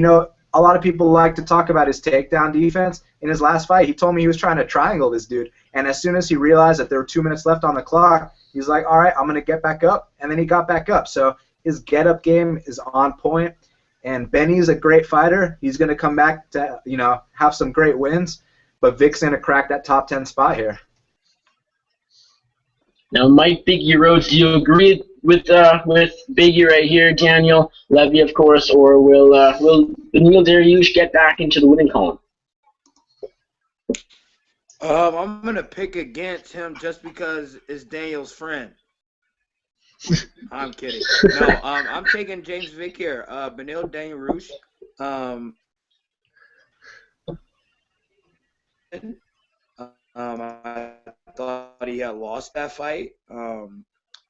a lot of people like to talk about his takedown defense. In his last fight, he told me he was trying to triangle this dude. And as soon as he realized that there were 2 minutes left on the clock, he's like, all right, I'm going to get back up. And then he got back up. So his get-up game is on point. And Benny's a great fighter. He's going to come back to, have some great wins. But Vic's going to crack that top 10 spot here. Now, Mike Biggie Rhodes, do you agree with Biggie right here, Daniel Levy, of course, or will Beneil Dariush get back into the winning column? I'm gonna pick against him just because it's Daniel's friend. I'm kidding. No, I'm taking James Vick here. Beneil Dariush. he had lost that fight.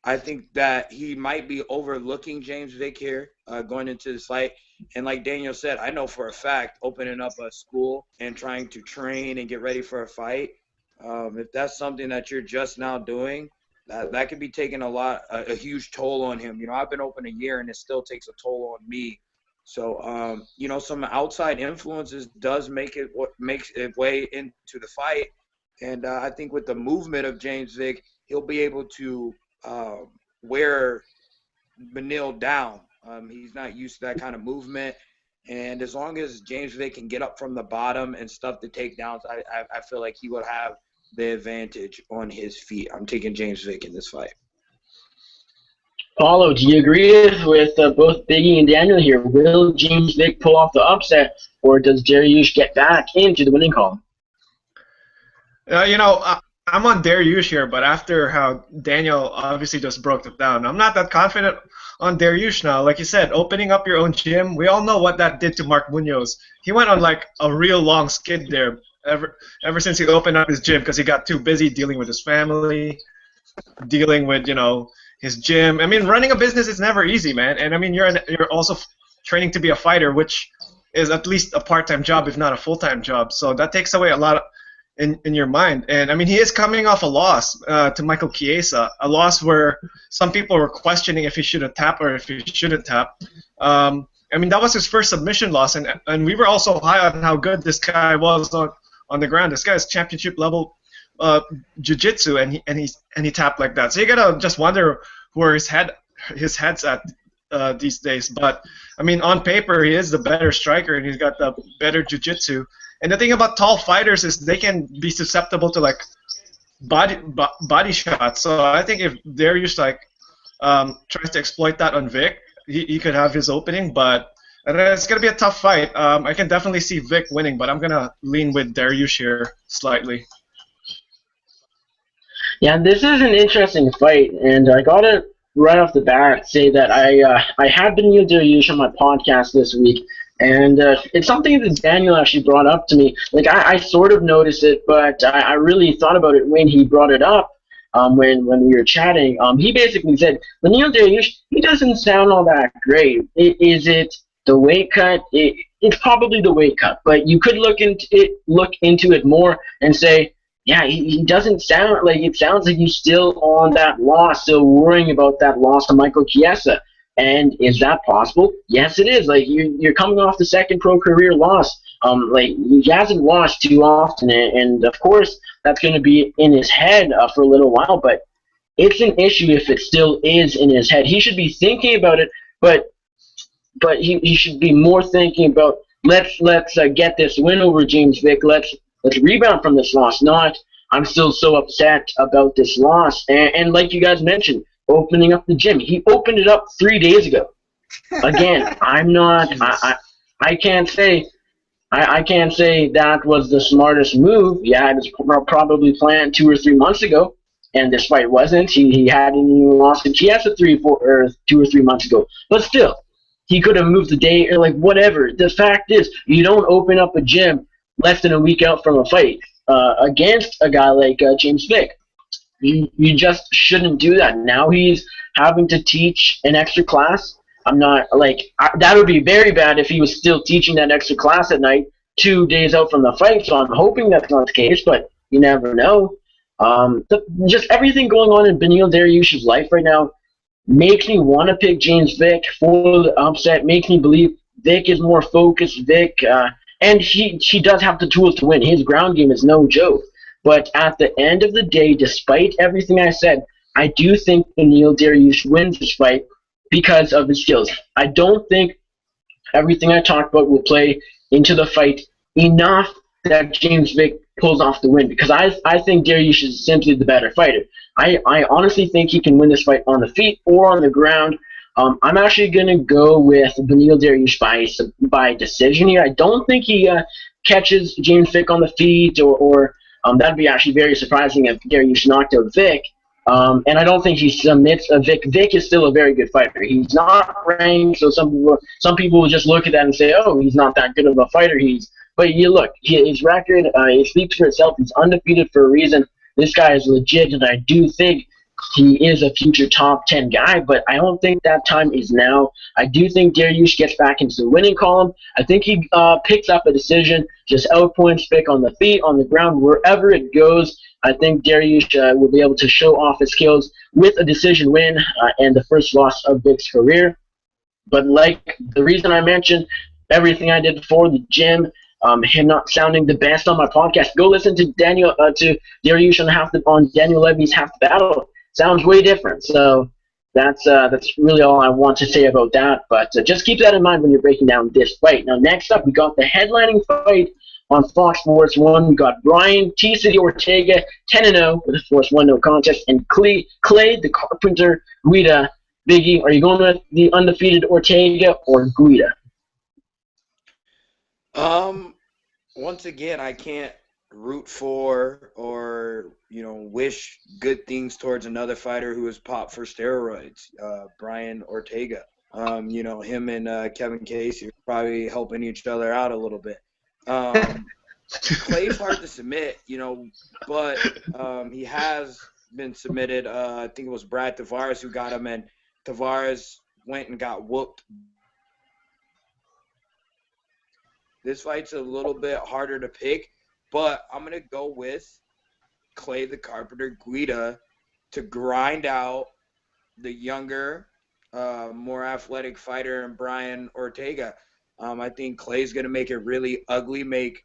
I think that he might be overlooking James Vick here going into this fight. And like Daniel said, I know for a fact opening up a school and trying to train and get ready for a fight, if that's something that you're just now doing, that could be taking a huge toll on him. You know, I've been open a year and it still takes a toll on me. So, you know, some outside influences does make it what makes it way into the fight. And I think with the movement of James Vick, he'll be able to wear Beneil down. He's not used to that kind of movement. And as long as James Vick can get up from the bottom and stuff the takedowns, I feel like he would have the advantage on his feet. I'm taking James Vick in this fight. Paolo, do you agree with both Biggie and Daniel here? Will James Vick pull off the upset, or does Dariush get back into the winning column? You know, I'm on Dariush here, but after how Daniel obviously just broke it down, I'm not that confident on Dariush now. Like you said, opening up your own gym, we all know what that did to Mark Munoz. He went on like a real long skid there ever since he opened up his gym because he got too busy dealing with his family, dealing with, you know, his gym. I mean, running a business is never easy, man. And I mean, you're also training to be a fighter, which is at least a part-time job, if not a full-time job. So that takes away a lot in your mind. And I mean, he is coming off a loss to Michael Chiesa, a loss where some people were questioning if he should have tapped or if he shouldn't tap. I mean, that was his first submission loss, and we were also high on how good this guy was on the ground. This guy is championship level jiu-jitsu, and he tapped like that. So you gotta just wonder where his head's at these days. But I mean, on paper, he is the better striker, and he's got the better jiu-jitsu. And the thing about tall fighters is they can be susceptible to like body shots. So I think if Dariush like tries to exploit that on Vic, he could have his opening. But it's gonna be a tough fight. I can definitely see Vic winning, but I'm gonna lean with Dariush here slightly. Yeah, this is an interesting fight, and I gotta right off the bat say that I have Beneil Dariush on my podcast this week, and it's something that Daniel actually brought up to me. Like I sort of noticed it, but I really thought about it when he brought it up. When we were chatting, he basically said Beneil Dariush, he doesn't sound all that great. Is it the weight cut? It's probably the weight cut, but you could look into it more and say, yeah, he doesn't sound like, it sounds like he's still on that loss, still worrying about that loss to Michael Chiesa. And is that possible? Yes, it is. Like you're coming off the second pro career loss. Like he hasn't lost too often, and of course that's going to be in his head for a little while. But it's an issue if it still is in his head. He should be thinking about it, but he should be more thinking about let's get this win over James Vick. Let's rebound from this loss. Not I'm still so upset about this loss. And like you guys mentioned, opening up the gym. He opened it up 3 days ago. Again, I'm not. I can't say. I can't say that was the smartest move. Yeah, it was probably planned 2 or 3 months ago, and this fight wasn't. He hadn't even lost to Chiesa 2 or 3 months ago. But still, he could have moved the day or like whatever. The fact is, you don't open up a gym less than a week out from a fight against a guy like James Vick. You just shouldn't do that. Now he's having to teach an extra class. I'm not like that would be very bad if he was still teaching that extra class at night 2 days out from the fight. So I'm hoping that's not the case, but you never know. Just everything going on in Beneil Dariush's life right now makes me want to pick James Vick for the upset. Makes me believe Vick is more focused. Vick, and he does have the tools to win. His ground game is no joke. But at the end of the day, despite everything I said, I do think Beneil Dariush wins this fight because of his skills. I don't think everything I talked about will play into the fight enough that James Vick pulls off the win, because I think Dariush is simply the better fighter. I honestly think he can win this fight on the feet or on the ground. I'm actually going to go with Beneil Dariush by decision here. I don't think he catches James Vick on the feet, or that'd be actually very surprising if Dariush knocked out Vick. And I don't think he submits Vick. Vick is still a very good fighter. He's not ranked, so some people will just look at that and say, oh, he's not that good of a fighter. But you look, his record, it speaks for itself. He's undefeated for a reason. this guy is legit, and I do think he is a future top 10 guy, but I don't think that time is now. I do think Dariush gets back into the winning column. I think he picks up a decision, just outpoints Vic on the feet, on the ground, wherever it goes. I think Dariush will be able to show off his skills with a decision win and the first loss of Vic's career. But like the reason I mentioned everything I did before, the gym, him not sounding the best on my podcast, go listen to Dariush on Daniel Levy's Half the Battle. Sounds way different. So that's really all I want to say about that. But just keep that in mind when you're breaking down this fight. Now, next up, we got the headlining fight on Fox Sports 1. We got Brian T. City Ortega, 10-0 with a forced 1-0 contest, and Clay the Carpenter Guida. Biggie, are you going with the undefeated Ortega or Guida? Once again, I can't root for or wish good things towards another fighter who is popped for steroids. Brian Ortega. Him and Kevin Casey are probably helping each other out a little bit. Clay's hard to submit, but he has been submitted. I think it was Brad Tavares who got him, and Tavares went and got whooped. This fight's a little bit harder to pick, but I'm going to go with Clay the Carpenter Guida to grind out the younger, more athletic fighter in Brian Ortega. I think Clay's going to make it really ugly, make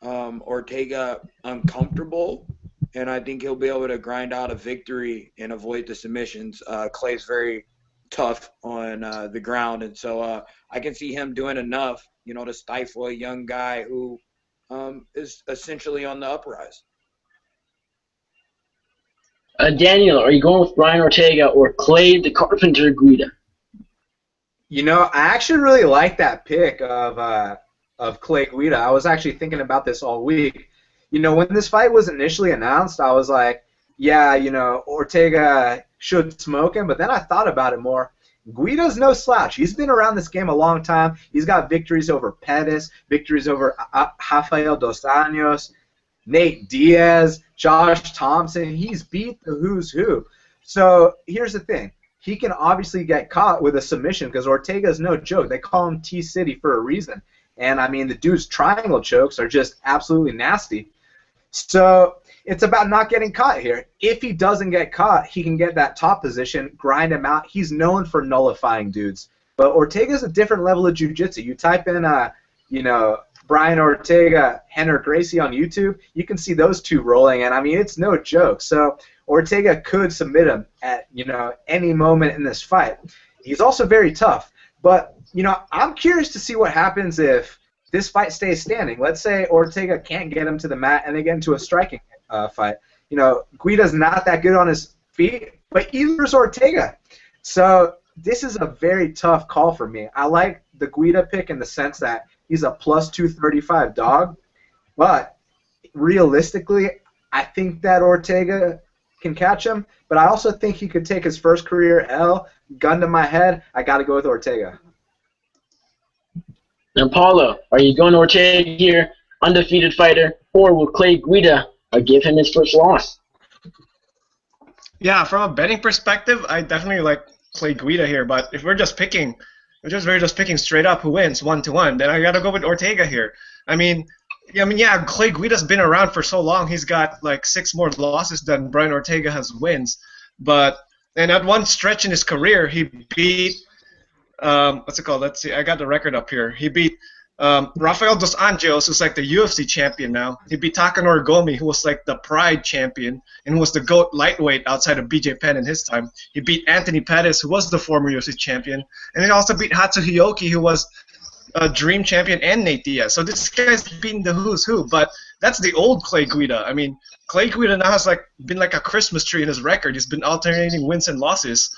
Ortega uncomfortable, and I think he'll be able to grind out a victory and avoid the submissions. Clay's very tough on the ground, and so I can see him doing enough, to stifle a young guy who is essentially on the uprise. Daniel, are you going with Brian Ortega or Clay the Carpenter Guida? I actually really like that pick of Clay Guida. I was actually thinking about this all week. When this fight was initially announced, I was like, yeah, Ortega should smoke him, but then I thought about it more. Guida's no slouch. He's been around this game a long time. He's got victories over Pettis, victories over Rafael Dos Anjos, Nate Diaz, Josh Thompson. He's beat the who's who. So here's the thing. He can obviously get caught with a submission because Ortega's no joke. They call him T-City for a reason. And, the dude's triangle chokes are just absolutely nasty. So it's about not getting caught here. If he doesn't get caught, he can get that top position, grind him out. He's known for nullifying dudes. But Ortega's a different level of jiu-jitsu. You type in, Brian Ortega, Henner Gracie on YouTube, you can see those two rolling, and, it's no joke. So Ortega could submit him at, any moment in this fight. He's also very tough. But, I'm curious to see what happens if this fight stays standing. Let's say Ortega can't get him to the mat and they get into a striking fight. Guida's not that good on his feet, but either is Ortega. So this is a very tough call for me. I like the Guida pick in the sense that he's a plus 235 dog, but realistically, I think that Ortega can catch him, but I also think he could take his first career L. Gun to my head, I got to go with Ortega. Now, Paolo, are you going Ortega here, undefeated fighter, or will Clay Guida give him his first loss? Yeah, from a betting perspective, I definitely like Clay Guida here. But if we're just picking straight up who wins 1-1, then I gotta go with Ortega here. Clay Guida's been around for so long. He's got like 6 more losses than Brian Ortega has wins. And at one stretch in his career, he beat what's it called? Let's see. I got the record up here. He beat Rafael Dos Anjos, who's like the UFC champion now. He beat Takanori Gomi, who was like the Pride champion and who was the GOAT lightweight outside of BJ Penn in his time. He beat Anthony Pettis, who was the former UFC champion. And he also beat Hatsu Hiyoki, who was a Dream champion, and Nate Diaz. So this guy's beating the who's who. But that's the old Clay Guida. Clay Guida now has been like a Christmas tree in his record. He's been alternating wins and losses.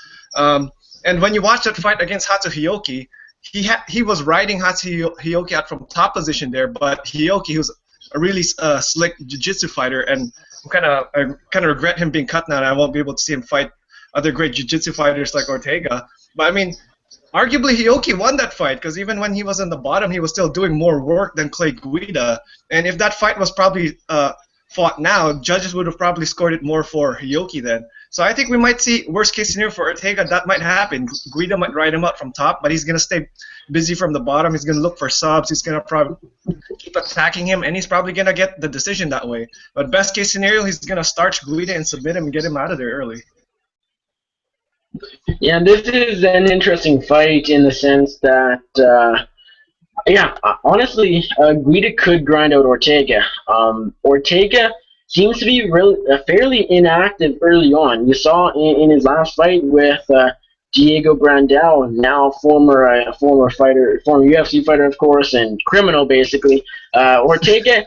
And when you watch that fight against Hatsu Hiyoki, he was riding Hatsu Hiyoki out from top position there, but Hiyoki, who's a really slick jiu-jitsu fighter, and I kind of regret him being cut now, and I won't be able to see him fight other great jiu-jitsu fighters like Ortega. But arguably Hiyoki won that fight because even when he was on the bottom, he was still doing more work than Clay Guida. And if that fight was probably fought now, judges would have probably scored it more for Yoki then. So I think we might see worst case scenario for Ortega. That might happen. Guida might ride him up from top, but he's gonna stay busy from the bottom. He's gonna look for subs. He's gonna probably keep attacking him, and he's probably gonna get the decision that way. But best case scenario, he's gonna starch Guida and submit him and get him out of there early. Yeah, this is an interesting fight in the sense that, honestly, Guida could grind out Ortega. Ortega seems to be fairly inactive early on. You saw in his last fight with Diego Brandao, now former fighter, former UFC fighter, of course, and criminal basically. Ortega,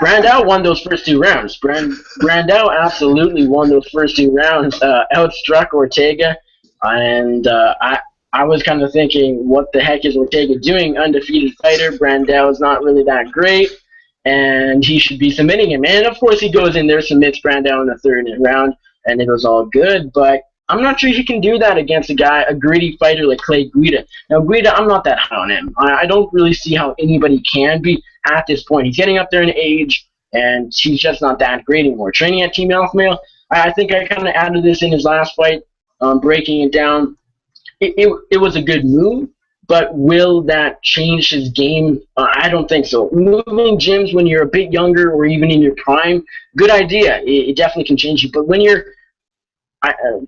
Brandao won those first 2 rounds. Brandao absolutely won those first 2 rounds, outstruck Ortega, and I was kind of thinking, what the heck is Ortega doing? Undefeated fighter. Brandao is not really that great, and he should be submitting him. And of course, he goes in there, submits Brandao in the 3rd round, and it was all good. But I'm not sure he can do that against a gritty fighter like Clay Guida. Now, Guida, I'm not that high on him. I don't really see how anybody can be at this point. He's getting up there in age, and he's just not that great anymore. Training at Team Alpha Male, I think I kind of added this in his last fight, breaking it down. It was a good move, but will that change his game? I don't think so. Moving gyms when you're a bit younger or even in your prime, good idea. It definitely can change you. But when you're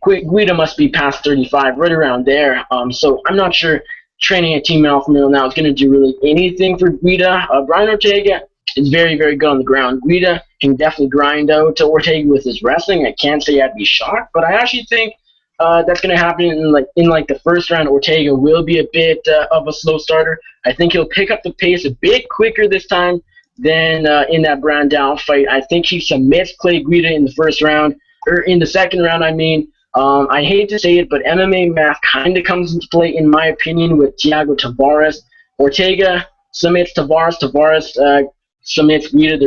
Guida must be past 35, right around there. So I'm not sure training at Team Alpha Male now is going to do really anything for Guida. Brian Ortega is very, very good on the ground. Guida can definitely grind out to Ortega with his wrestling. I can't say I'd be shocked, but I actually think that's going to happen in the 1st round. Ortega will be a bit of a slow starter. I think he'll pick up the pace a bit quicker this time than in that Brandao fight. I think he submits Clay Guida in the 1st round, or in the 2nd round, I mean. I hate to say it, but MMA math kind of comes into play, in my opinion, with Thiago Tavares. Ortega submits Tavares. Tavares submits Guida.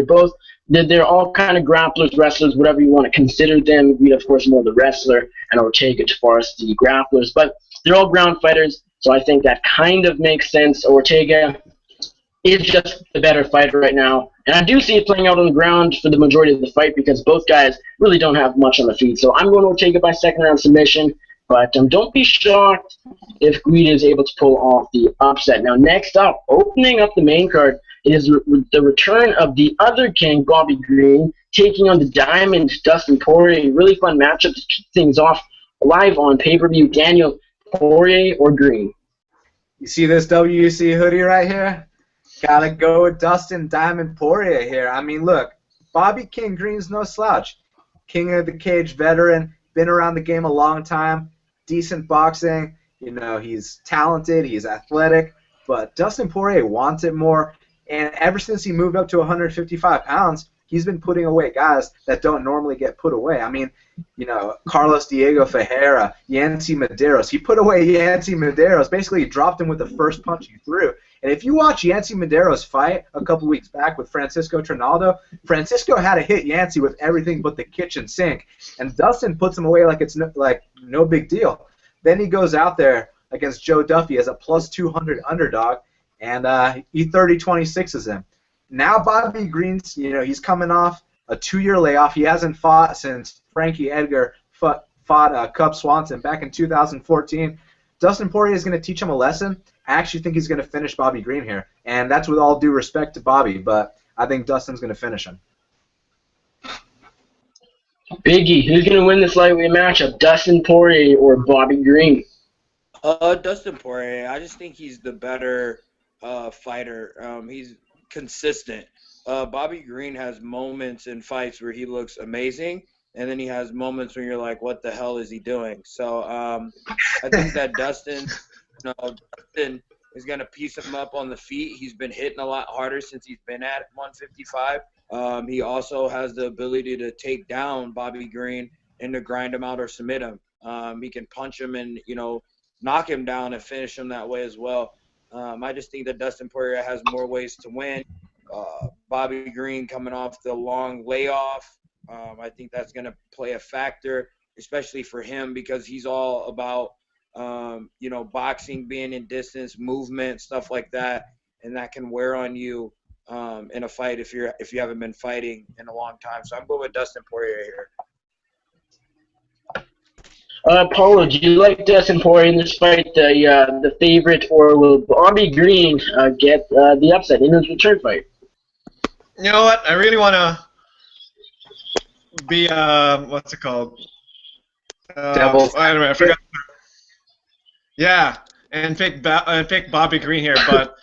They're all kind of grapplers, wrestlers, whatever you want to consider them. Guida, of course, more the wrestler, and Ortega, Tavares, the grapplers. But they're all ground fighters, so I think that kind of makes sense. Ortega is just the better fighter right now. And I do see it playing out on the ground for the majority of the fight because both guys really don't have much on the feet. So I'm going to Ortega by 2nd round submission. But don't be shocked if Guida is able to pull off the upset. Now, next up, opening up the main card, is the return of the other king, Bobby Green, taking on the Diamond, Dustin Poirier. A really fun matchup to kick things off live on pay-per-view. Daniel, Poirier or Green? You see this WC hoodie right here? Gotta go with Dustin Diamond Poirier here. I mean, look, Bobby King Green's no slouch. King of the cage veteran, been around the game a long time, decent boxing. You know, he's talented, he's athletic, but Dustin Poirier wants it more. And ever since he moved up to 155 pounds, he's been putting away guys that don't normally get put away. I mean, you know, Carlos Diego Ferreira, Yancy Medeiros. He put away Yancy Medeiros. Basically, he dropped him with the first punch he threw. And if you watch Yancy Medeiros fight a couple weeks back with Francisco Trinaldo, Francisco had to hit Yancy with everything but the kitchen sink. And Dustin puts him away like it's no big deal. Then he goes out there against Joe Duffy as a plus 200 underdog, and he 30-26s him. Now Bobby Green's, you know, he's coming off a 2-year layoff. He hasn't fought since Frankie Edgar fought Cub Swanson back in 2014. Dustin Poirier is going to teach him a lesson. I actually think he's going to finish Bobby Green here, and that's with all due respect to Bobby, but I think Dustin's going to finish him. Biggie, who's going to win this lightweight matchup, Dustin Poirier or Bobby Green? Dustin Poirier. I just think he's the better fighter. He's consistent. Bobby Green has moments in fights where he looks amazing, and then he has moments where you're like, what the hell is he doing? So I think that Dustin is going to piece him up on the feet. He's been hitting a lot harder since he's been at 155. He also has the ability to take down Bobby Green and to grind him out or submit him. He can punch him and, you know, knock him down and finish him that way as well. I just think that Dustin Poirier has more ways to win. Bobby Green coming off the long layoff, I think that's going to play a factor, especially for him because he's all about, you know, boxing, being in distance, movement, stuff like that, and that can wear on you in a fight if you haven't been fighting in a long time. So I'm going with Dustin Poirier here. Paolo, do you like Dustin Poirier in this fight, the favorite, or will Bobby Green get the upset in his return fight? You know what? I really want to be what's it called? Anyway, I forgot. Yeah, and pick Bobby Green here, but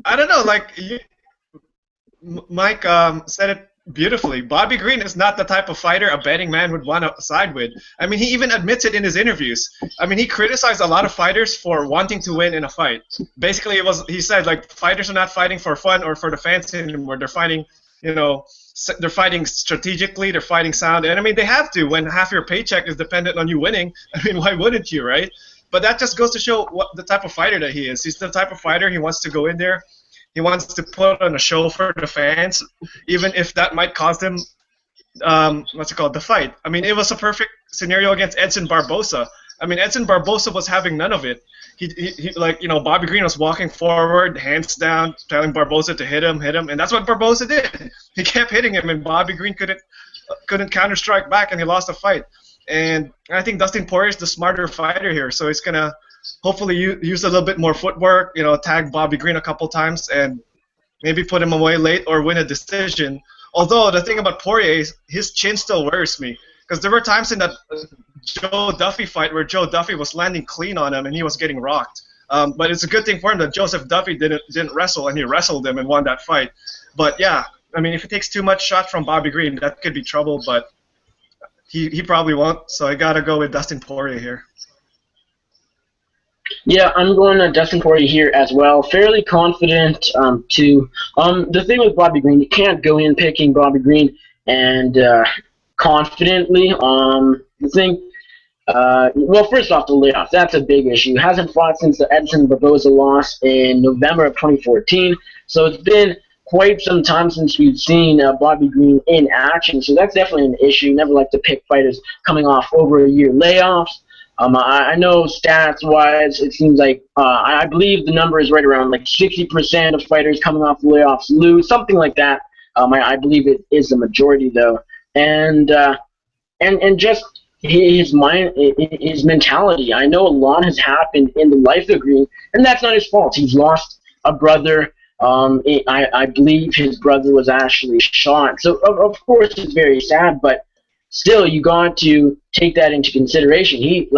I don't know. Like Mike said it beautifully. Bobby Green is not the type of fighter a betting man would want to side with. I mean, he even admits it in his interviews. I mean, he criticized a lot of fighters for wanting to win in a fight. Basically, he said like fighters are not fighting for fun or for the fans anymore. They're fighting, they're fighting strategically. They're fighting sound. And I mean, they have to when half your paycheck is dependent on you winning. I mean, why wouldn't you, right? But that just goes to show what the type of fighter that he is. He's the type of fighter he wants to go in there. He wants to put on a show for the fans, even if that might cost him, the fight. I mean, it was a perfect scenario against Edson Barboza. I mean, Edson Barboza was having none of it. Bobby Green was walking forward, hands down, telling Barboza to hit him, and that's what Barboza did. He kept hitting him, and Bobby Green couldn't counter-strike back, and he lost the fight. And I think Dustin Poirier is the smarter fighter here, so he's going to hopefully use a little bit more footwork, tag Bobby Green a couple times and maybe put him away late or win a decision. Although the thing about Poirier is his chin still worries me because there were times in that Joe Duffy fight where Joe Duffy was landing clean on him and he was getting rocked. But it's a good thing for him that Joseph Duffy didn't wrestle and he wrestled him and won that fight. But yeah, I mean, if he takes too much shot from Bobby Green, that could be trouble, but he probably won't, so I gotta go with Dustin Poirier here. Yeah, I'm going to Dustin Poirier here as well. Fairly confident, too. The thing with Bobby Green, you can't go in picking Bobby Green and confidently. The thing, well, first off, the layoff. That's a big issue. He hasn't fought since the Edson Barboza loss in November of 2014, so it's been quite some time since we've seen Bobby Green in action, so that's definitely an issue. Never like to pick fighters coming off over a year layoffs. I know stats-wise, it seems like I believe the number is right around like 60% of fighters coming off layoffs lose, something like that. I believe it is the majority though, and just his mind, his mentality. I know a lot has happened in the life of Green, and that's not his fault. He's lost a brother. I believe his brother was actually shot. So of course it's very sad, but still, you got to take that into consideration.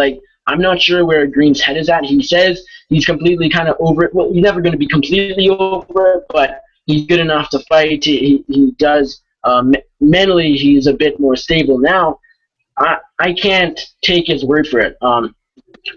I'm not sure where Green's head is at. He says he's completely kind of over it. Well, he's never going to be completely over it, but he's good enough to fight. He does. Mentally, he's a bit more stable now. I can't take his word for it.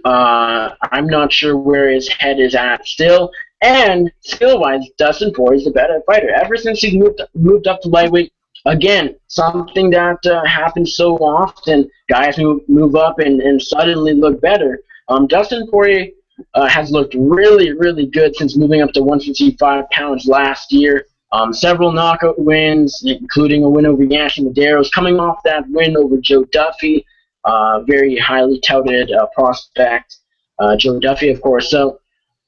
I'm not sure where his head is at still. And skill-wise, Dustin Poirier is the better fighter. Ever since he's moved up to lightweight, again, something that happens so often. Guys move up and suddenly look better. Dustin Poirier has looked really, really good since moving up to 155 pounds last year. Several knockout wins, including a win over Yancy Medeiros, coming off that win over Joe Duffy, very highly touted prospect. Joe Duffy, of course. So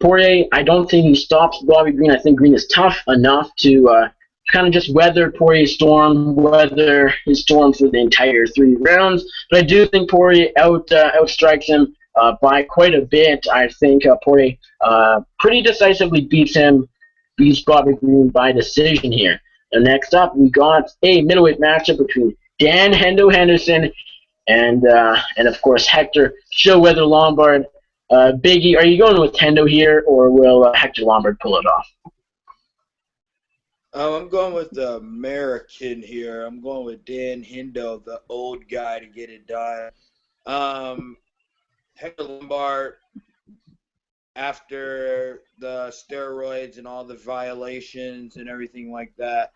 Poirier, I don't think he stops Bobby Green. I think Green is tough enough to kind of just weather Poirier's storm, weather his storm for the entire 3 rounds. But I do think Poirier outstrikes him by quite a bit. I think Poirier pretty decisively beats Bobby Green by decision here. And next up, we got a middleweight matchup between Dan Hendo Henderson and of course Hector Showweather Lombard. Biggie, are you going with Hendo here, or will Hector Lombard pull it off? I'm going with the American here. I'm going with Dan Hendo, the old guy, to get it done. Hector Lombard, after the steroids and all the violations and everything like that,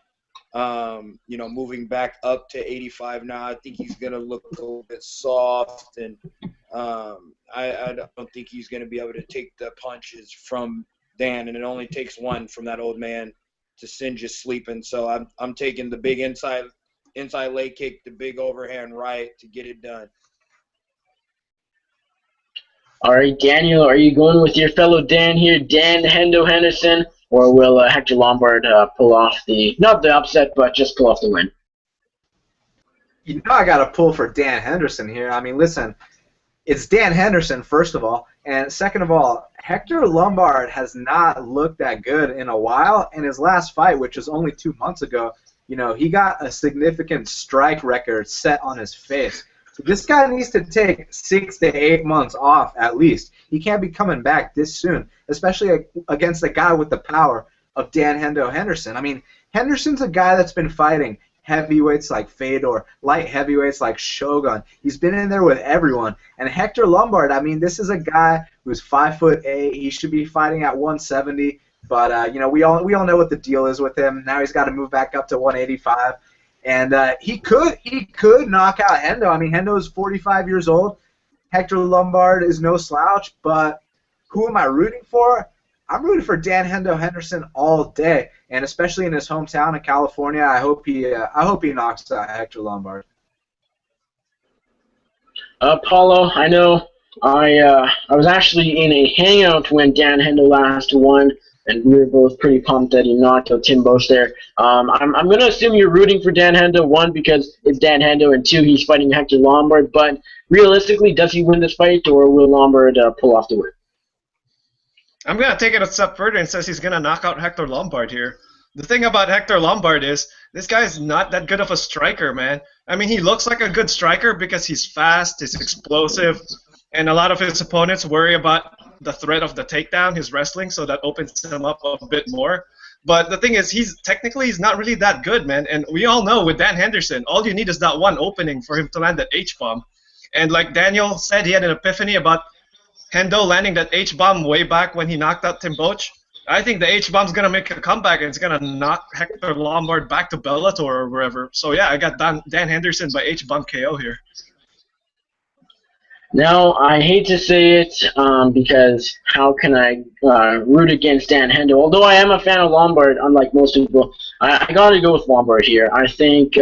moving back up to 85 now, I think he's going to look a little bit soft, and I don't think he's going to be able to take the punches from Dan, and it only takes one from that old man to send you sleeping. So I'm taking the big inside leg kick, the big overhand right to get it done. All right, Daniel, are you going with your fellow Dan here, Dan Hendo Henderson, or will Hector Lombard pull off not the upset, but just pull off the win? You know I got to pull for Dan Henderson here. I mean, listen, it's Dan Henderson, first of all, and second of all, Hector Lombard has not looked that good in a while. In his last fight, which was only 2 months ago, he got a significant strike record set on his face. So this guy needs to take 6 to 8 months off at least. He can't be coming back this soon, especially against a guy with the power of Dan Hendo Henderson. I mean, Henderson's a guy that's been fighting heavyweights like Fedor, light heavyweights like Shogun. He's been in there with everyone. And Hector Lombard, I mean, this is a guy who's 5'8". He should be fighting at 170. But we all know what the deal is with him. Now he's got to move back up to 185. And he could knock out Hendo. I mean, Hendo is 45 years old. Hector Lombard is no slouch. But who am I rooting for? I'm rooting for Dan Hendo Henderson all day, and especially in his hometown of California. I hope he knocks out Hector Lombard. Paolo, I know I was actually in a hangout when Dan Hendo last won, and we were both pretty pumped that he knocked out Tim Bosch there. I'm going to assume you're rooting for Dan Hendo, one, because it's Dan Hendo, and two, he's fighting Hector Lombard. But realistically, does he win this fight, or will Lombard pull off the win? I'm going to take it a step further and says he's going to knock out Hector Lombard here. The thing about Hector Lombard is this guy's not that good of a striker, man. I mean, he looks like a good striker because he's fast, he's explosive, and a lot of his opponents worry about the threat of the takedown, his wrestling, so that opens him up a bit more. But the thing is, he's not really that good, man. And we all know with Dan Henderson, all you need is that one opening for him to land that H-bomb. And like Daniel said, he had an epiphany about Hendo landing that H-bomb way back when he knocked out Tim Boach. I think the H-bomb's going to make a comeback, and it's going to knock Hector Lombard back to Bellator or wherever. So, yeah, I got Dan Henderson by H-bomb KO here. Now, I hate to say it because how can I root against Dan Hendo? Although I am a fan of Lombard, unlike most people, I got to go with Lombard here. I think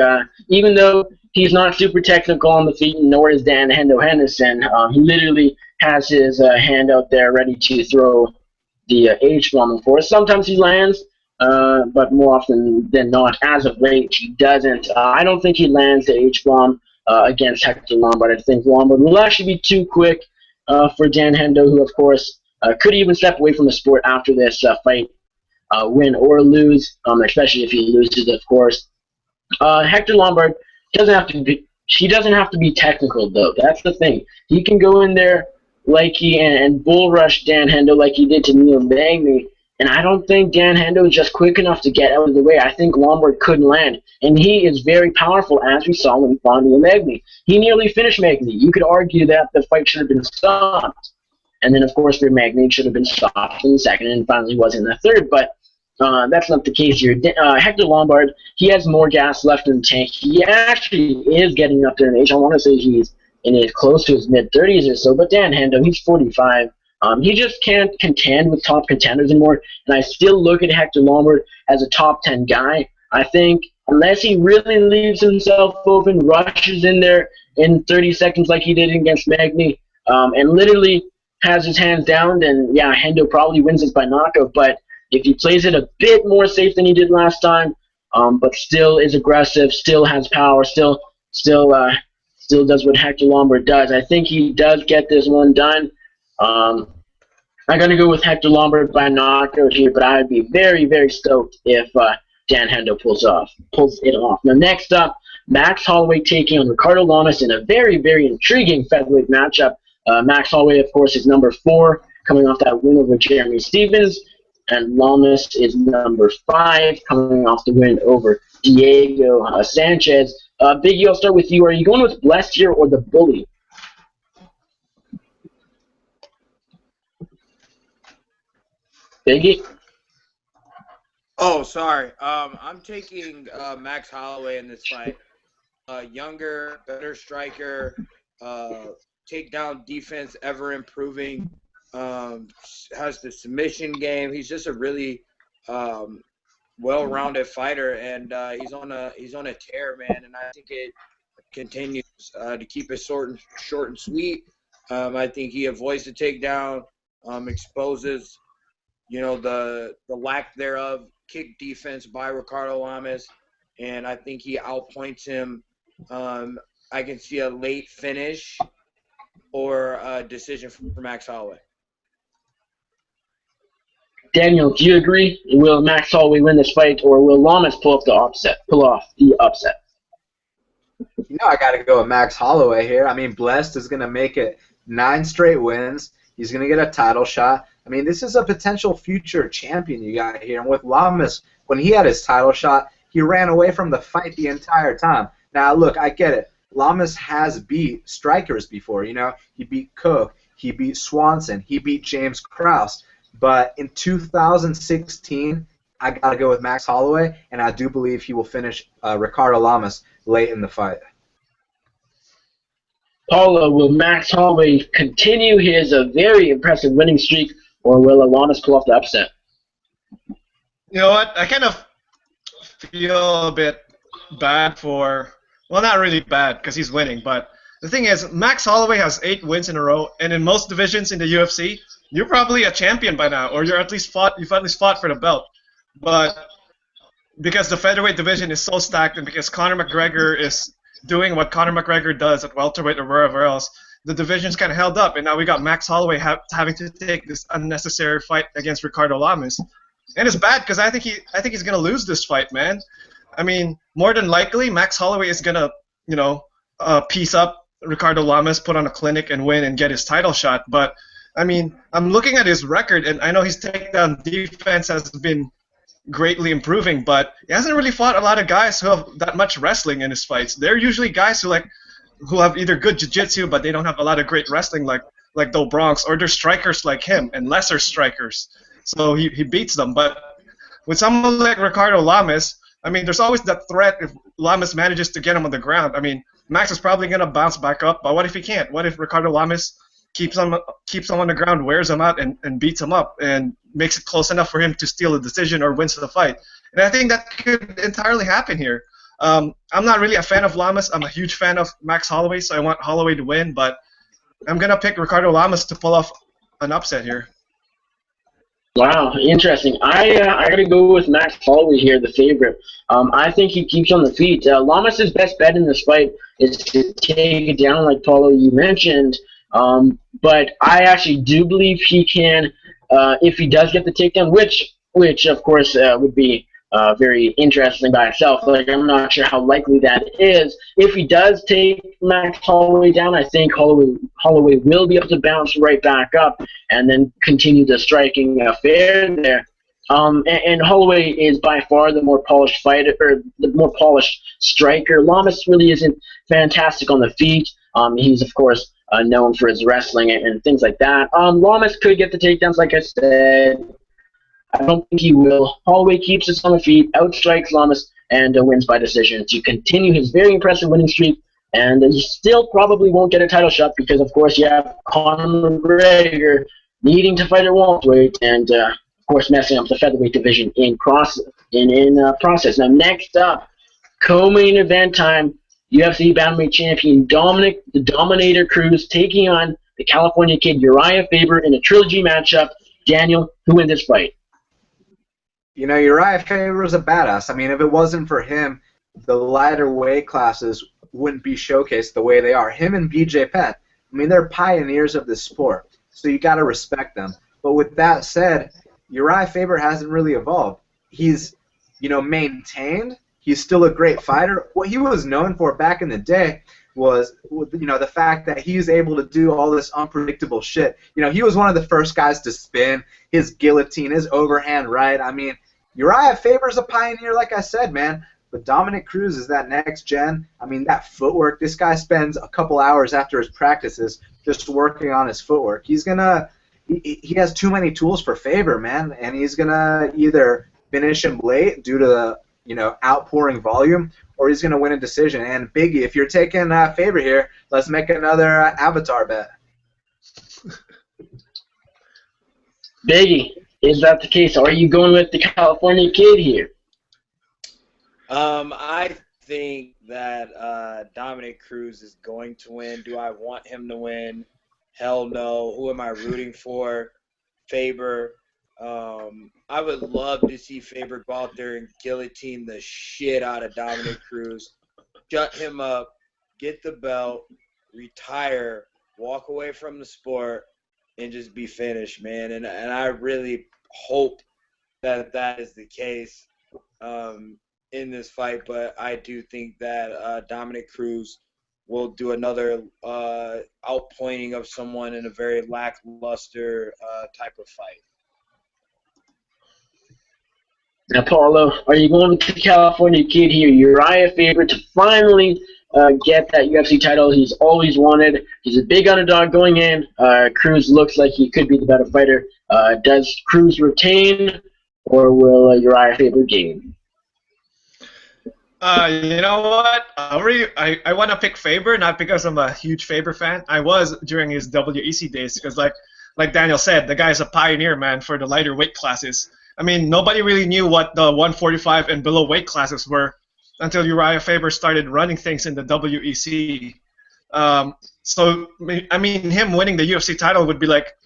even though he's not super technical on the feet, nor is Dan Hendo Henderson, he literally has his hand out there ready to throw the H-bomb, of course. Sometimes he lands, but more often than not, as of late, he doesn't. I don't think he lands the H-bomb against Hector Lombard. I think Lombard will actually be too quick for Dan Hendo, who, of course, could even step away from the sport after this fight, win or lose, especially if he loses, of course. Hector Lombard doesn't have to be technical, though. That's the thing. He can go in there and bull rush Dan Hendo like he did to Neil Magny, and I don't think Dan Hendo is just quick enough to get out of the way. I think Lombard couldn't land, and he is very powerful, as we saw when he fought Neil Magny. He nearly finished Magny. You could argue that the fight should have been stopped, and then, of course, for Magny, it should have been stopped in the second, and finally was in the third, but that's not the case here. Hector Lombard, he has more gas left in the tank. He actually is getting up there in age. I want to say he's close to his mid-30s or so, but Dan Hendo, he's 45. He just can't contend with top contenders anymore, and I still look at Hector Lombard as a top 10 guy. I think unless he really leaves himself open, rushes in there in 30 seconds like he did against Magny, and literally has his hands down, then yeah, Hendo probably wins it by knockout, but if he plays it a bit more safe than he did last time, but still is aggressive, still has power, still does what Hector Lombard does, I think he does get this one done. I'm going to go with Hector Lombard by knockout here, but I would be very, very stoked if Dan Hendo pulls it off. Now, next up, Max Holloway taking on Ricardo Lamas in a very, very intriguing featherweight matchup. Max Holloway, of course, is number 4, coming off that win over Jeremy Stevens, and Lamas is number 5, coming off the win over Diego Sanchez. Biggie, I'll start with you. Are you going with Blessed here or the Bully? Biggie? Oh, sorry. I'm taking Max Holloway in this fight. Younger, better striker, takedown defense ever improving, has the submission game. He's just a really well-rounded fighter, and he's on a tear, man. And I think it continues to keep it short and sweet. I think he avoids the takedown, exposes the lack thereof kick defense by Ricardo Lamas, and I think he outpoints him. I can see a late finish or a decision for Max Holloway. Daniel, do you agree? Will Max Holloway win this fight, or will Lamas pull off the upset? I got to go with Max Holloway here. I mean, Blessed is going to make it 9 straight wins. He's going to get a title shot. I mean, this is a potential future champion you got here. And with Lamas, when he had his title shot, he ran away from the fight the entire time. Now, look, I get it. Lamas has beat strikers before. He beat Cook. He beat Swanson. He beat James Krause. But in 2016, I got to go with Max Holloway, and I do believe he will finish Ricardo Lamas late in the fight. Paolo, will Max Holloway continue his very impressive winning streak, or will Lamas pull off the upset? You know what? I kind of feel a bit bad for, well, not really bad because he's winning, but the thing is, Max Holloway has 8 wins in a row, and in most divisions in the UFC, you're probably a champion by now, or you've at least fought for the belt. But because the featherweight division is so stacked, and because Conor McGregor is doing what Conor McGregor does at welterweight or wherever else, the division's kind of held up, and now we got Max Holloway having to take this unnecessary fight against Ricardo Lamas, and it's bad because I think he's gonna lose this fight, man. I mean, more than likely, Max Holloway is gonna piece up Ricardo Lamas, put on a clinic, and win and get his title shot. But I mean, I'm looking at his record, and I know his takedown defense has been greatly improving, but he hasn't really fought a lot of guys who have that much wrestling in his fights. They're usually guys who have either good jiu-jitsu, but they don't have a lot of great wrestling, like the Bronx, or they're strikers like him and lesser strikers. So he beats them. But with someone like Ricardo Lamas, I mean, there's always that threat if Lamas manages to get him on the ground. I mean, Max is probably going to bounce back up, but what if he can't? What if Ricardo Lamas keeps him on the ground, wears him out, and beats him up, and makes it close enough for him to steal a decision or wins the fight? And I think that could entirely happen here. I'm not really a fan of Lamas. I'm a huge fan of Max Holloway, so I want Holloway to win, but I'm going to pick Ricardo Lamas to pull off an upset here. Wow, interesting. I got to go with Max Holloway here, the favorite. I think he keeps on the feet. Lamas' best bet in this fight is to take it down, like Paulo, you mentioned. But I actually do believe he can, if he does get the takedown, which of course would be very interesting by itself. Like, I'm not sure how likely that is. If he does take Max Holloway down, I think Holloway will be able to bounce right back up and then continue the striking affair there. And Holloway is by far the more polished fighter, or the more polished striker. Lamas really isn't fantastic on the feet. He's of course known for his wrestling and things like that. Lamas could get the takedowns, like I said. I don't think he will. Holloway keeps us on the feet, outstrikes Lamas, and wins by decision to continue his very impressive winning streak. And he still probably won't get a title shot because, of course, you have Conor McGregor needing to fight at welterweight and, of course, messing up the featherweight division in process. Now, next up, co-main event time. UFC Bantamweight champion Dominic the Dominator Cruz taking on the California kid Uriah Faber in a trilogy matchup. Daniel, who wins this fight? Uriah Faber is a badass. I mean, if it wasn't for him, the lighter weight classes wouldn't be showcased the way they are. Him and BJ Penn, I mean, they're pioneers of this sport, so you got to respect them. But with that said, Uriah Faber hasn't really evolved. He's, maintained. He's still a great fighter. What he was known for back in the day was, the fact that he's able to do all this unpredictable shit. He was one of the first guys to spin, his guillotine, his overhand right. I mean, Uriah Faber's a pioneer, like I said, man. But Dominic Cruz is that next gen. I mean, that footwork, this guy spends a couple hours after his practices just working on his footwork. He has too many tools for Faber, man, and he's going to either finish him late due to the outpouring volume, or he's going to win a decision. And Biggie, if you're taking Faber here, let's make another Avatar bet. Biggie, is that the case? Are you going with the California kid here? I think that Dominic Cruz is going to win. Do I want him to win? Hell no. Who am I rooting for? Faber. I would love to see Faber go out there and guillotine the shit out of Dominic Cruz, shut him up, get the belt, retire, walk away from the sport, and just be finished, man. And I really hope that is the case in this fight. But I do think that Dominic Cruz will do another outpointing of someone in a very lackluster type of fight. Now, Paolo, are you going with the California kid here, Uriah Faber, to finally get that UFC title he's always wanted? He's a big underdog going in. Cruz looks like he could be the better fighter. Does Cruz retain, or will Uriah Faber gain? You know what? I want to pick Faber, not because I'm a huge Faber fan. I was during his WEC days, because like Daniel said, the guy's a pioneer, man, for the lighter weight classes. I mean, nobody really knew what the 145 and below weight classes were until Uriah Faber started running things in the WEC. So, I mean, him winning the UFC title would be like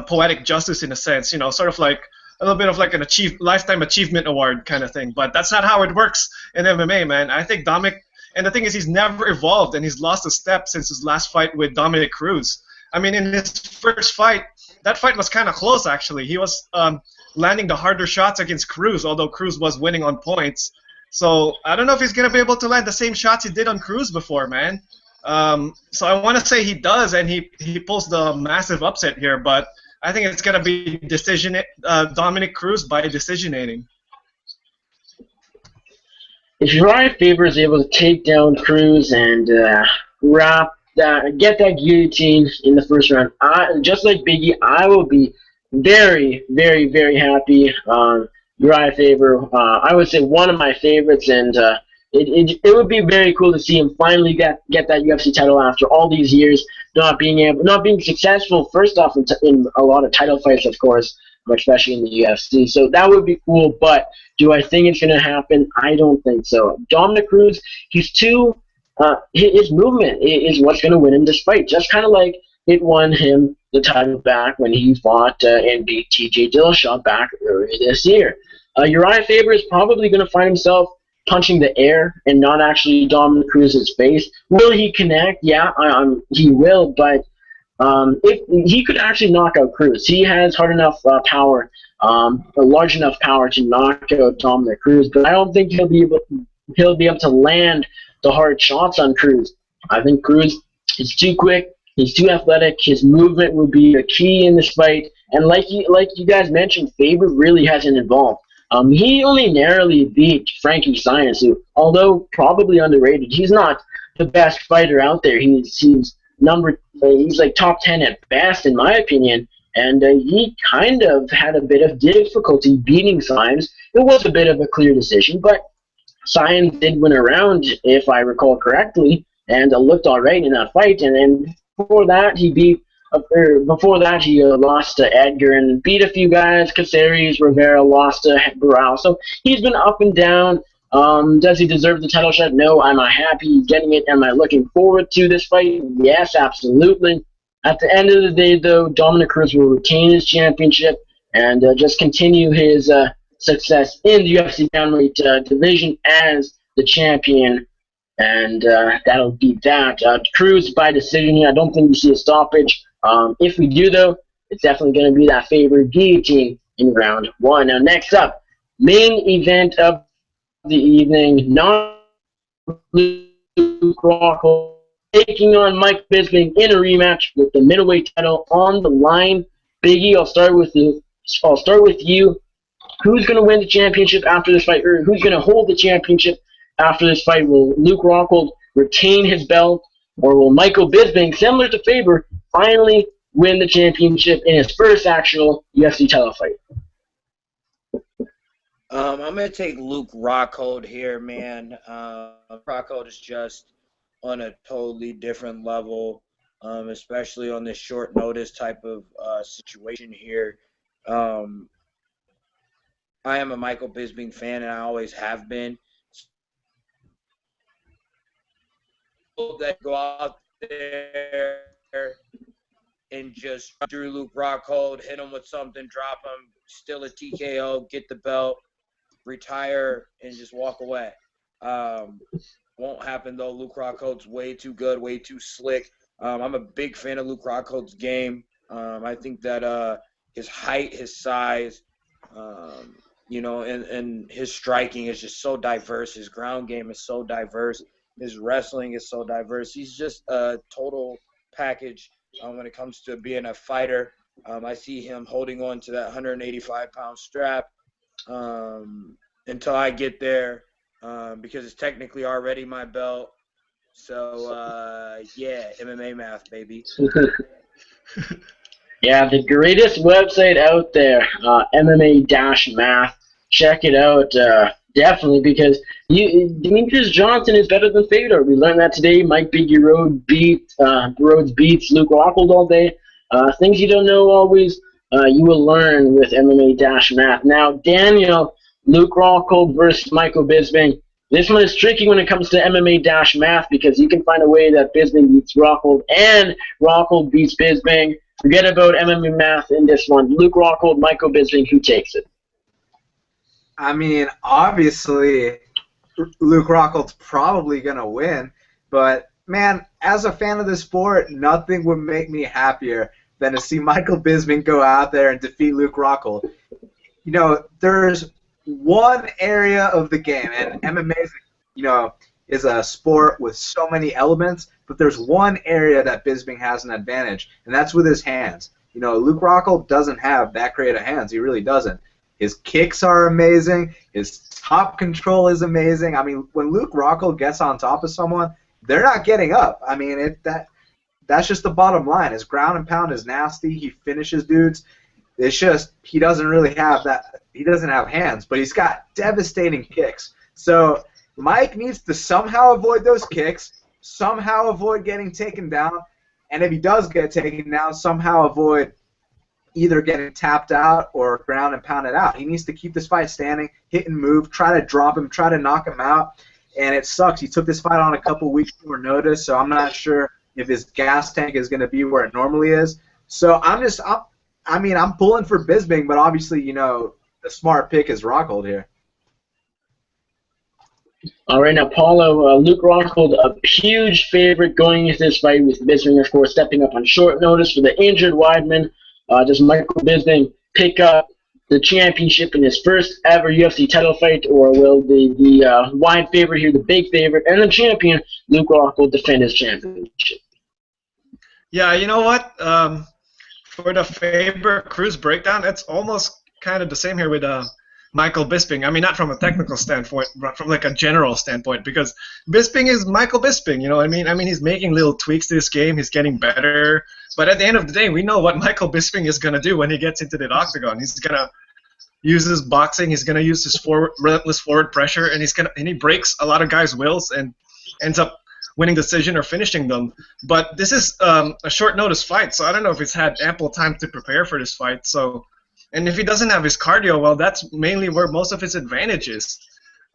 poetic justice in a sense, you know, sort of like a little bit of like an lifetime achievement award kind of thing. But that's not how it works in MMA, man. I think Dominic, and the thing is, he's never evolved, and he's lost a step since his last fight with Dominic Cruz. I mean, in his first fight, that fight was kind of close, actually. He was landing the harder shots against Cruz, although Cruz was winning on points. So I don't know if he's going to be able to land the same shots he did on Cruz before, man. So I want to say he does, and he pulls the massive upset here, but I think it's going to be Dominic Cruz by decisionating. If Uriah Faber is able to take down Cruz and get that guillotine in the first round, just like Biggie, I will be very, very, very happy. Uriah Faber, I would say one of my favorites, and it would be very cool to see him finally get that UFC title after all these years, not being successful. First off, in a lot of title fights, of course, especially in the UFC. So that would be cool. But do I think it's going to happen? I don't think so. Dominic Cruz, he's too. His movement is what's going to win him this fight. Just kind of like it won him the title back when he fought and beat T.J. Dillashaw back earlier this year. Uriah Faber is probably going to find himself punching the air and not actually Dominic Cruz's face. Will he connect? Yeah, he will, but if he could actually knock out Cruz. He has hard enough power, large enough power to knock out Dominic Cruz, but I don't think he'll be able to land the hard shots on Cruz. I think Cruz is too quick. He's too athletic. His movement will be a key in this fight. And like you guys mentioned, Faber really hasn't evolved. He only narrowly beat Frankie Saenz, who, although probably underrated, he's not the best fighter out there. He's like top 10 at best, in my opinion. And he kind of had a bit of difficulty beating Saenz. It was a bit of a clear decision, but Saenz did win a round, if I recall correctly, and looked all right in that fight. And then before that, he lost to Edgar and beat a few guys. Caceres, Rivera lost to Barral. So he's been up and down. Does he deserve the title shot? No. Am I happy he's getting it? Am I looking forward to this fight? Yes, absolutely. At the end of the day, though, Dominic Cruz will retain his championship and just continue his success in the UFC bantamweight division as the champion. And that'll be that. Cruz by decision. I don't think we see a stoppage. If we do, though, it's definitely going to be that favored guillotine in round one. Now, next up, main event of the evening, Rockhold taking on Mike Bisping in a rematch with the middleweight title on the line. Biggie, I'll start with you. Who's going to win the championship after this fight, or who's going to hold the championship after this fight? Will Luke Rockhold retain his belt, or will Michael Bisping, similar to Faber, finally win the championship in his first actual UFC title fight? I'm going to take Luke Rockhold here, man. Rockhold is just on a totally different level, especially on this short notice type of situation here. I am a Michael Bisping fan, and I always have been. That go out there and just through Luke Rockhold, hit him with something, drop him, still a TKO, get the belt, retire, and just walk away. Won't happen, though. Luke Rockhold's way too good, way too slick. I'm a big fan of Luke Rockhold's game. I think that his height, his size, and his striking is just so diverse. His ground game is so diverse. His wrestling is so diverse. He's just a total package when it comes to being a fighter. I see him holding on to that 185-pound strap until I get there because it's technically already my belt. So, MMA math, baby. Yeah, the greatest website out there, MMA-math. Check it out, definitely, because Demetrius Johnson is better than Fedor. We learned that today. Mike Biggie Rhodes beats Luke Rockhold all day. Things you don't know always, you will learn with MMA-math. Now, Daniel, Luke Rockhold versus Michael Bisping. This one is tricky when it comes to MMA-math because you can find a way that Bisping beats Rockhold and Rockhold beats Bisping. Forget about MMA math in this one. Luke Rockhold, Michael Bisping, who takes it? I mean, obviously, Luke Rockhold's probably going to win. But, man, as a fan of the sport, nothing would make me happier than to see Michael Bisping go out there and defeat Luke Rockhold. You know, there's one area of the game, and MMA is a sport with so many elements, but there's one area that Bisping has an advantage, and that's with his hands. You know, Luke Rockhold doesn't have that great of hands. He really doesn't. His kicks are amazing. His top control is amazing. I mean, when Luke Rockhold gets on top of someone, they're not getting up. I mean, that's just the bottom line. His ground and pound is nasty. He finishes dudes. It's just he doesn't really have that. He doesn't have hands, but he's got devastating kicks. So Mike needs to somehow avoid those kicks, somehow avoid getting taken down, and if he does get taken down, somehow avoid either getting tapped out or ground and pounded out. He needs to keep this fight standing, hit and move, try to drop him, try to knock him out, and it sucks. He took this fight on a couple weeks before notice, so I'm not sure if his gas tank is going to be where it normally is. So I'm pulling for Bisping, but obviously, the smart pick is Rockhold here. All right, now, Paolo, Luke Rockhold, a huge favorite going into this fight with Bisping, of course, stepping up on short notice for the injured Weidman. Does Michael Bisping pick up the championship in his first ever UFC title fight, or will the wide favorite here, the big favorite, and the champion, Luke Rockhold, defend his championship? Yeah, you know what? For the Faber Cruz breakdown, it's almost kind of the same here with Michael Bisping. I mean, not from a technical standpoint, but from like a general standpoint, because Bisping is Michael Bisping, you know what I mean? I mean, he's making little tweaks to his game, he's getting better, but at the end of the day, we know what Michael Bisping is going to do when he gets into the octagon. He's going to use his boxing, he's going to use his relentless forward pressure, and he breaks a lot of guys' wills and ends up winning decision or finishing them. But this is a short notice fight, so I don't know if he's had ample time to prepare for this fight. So, and if he doesn't have his cardio, well, that's mainly where most of his advantage is.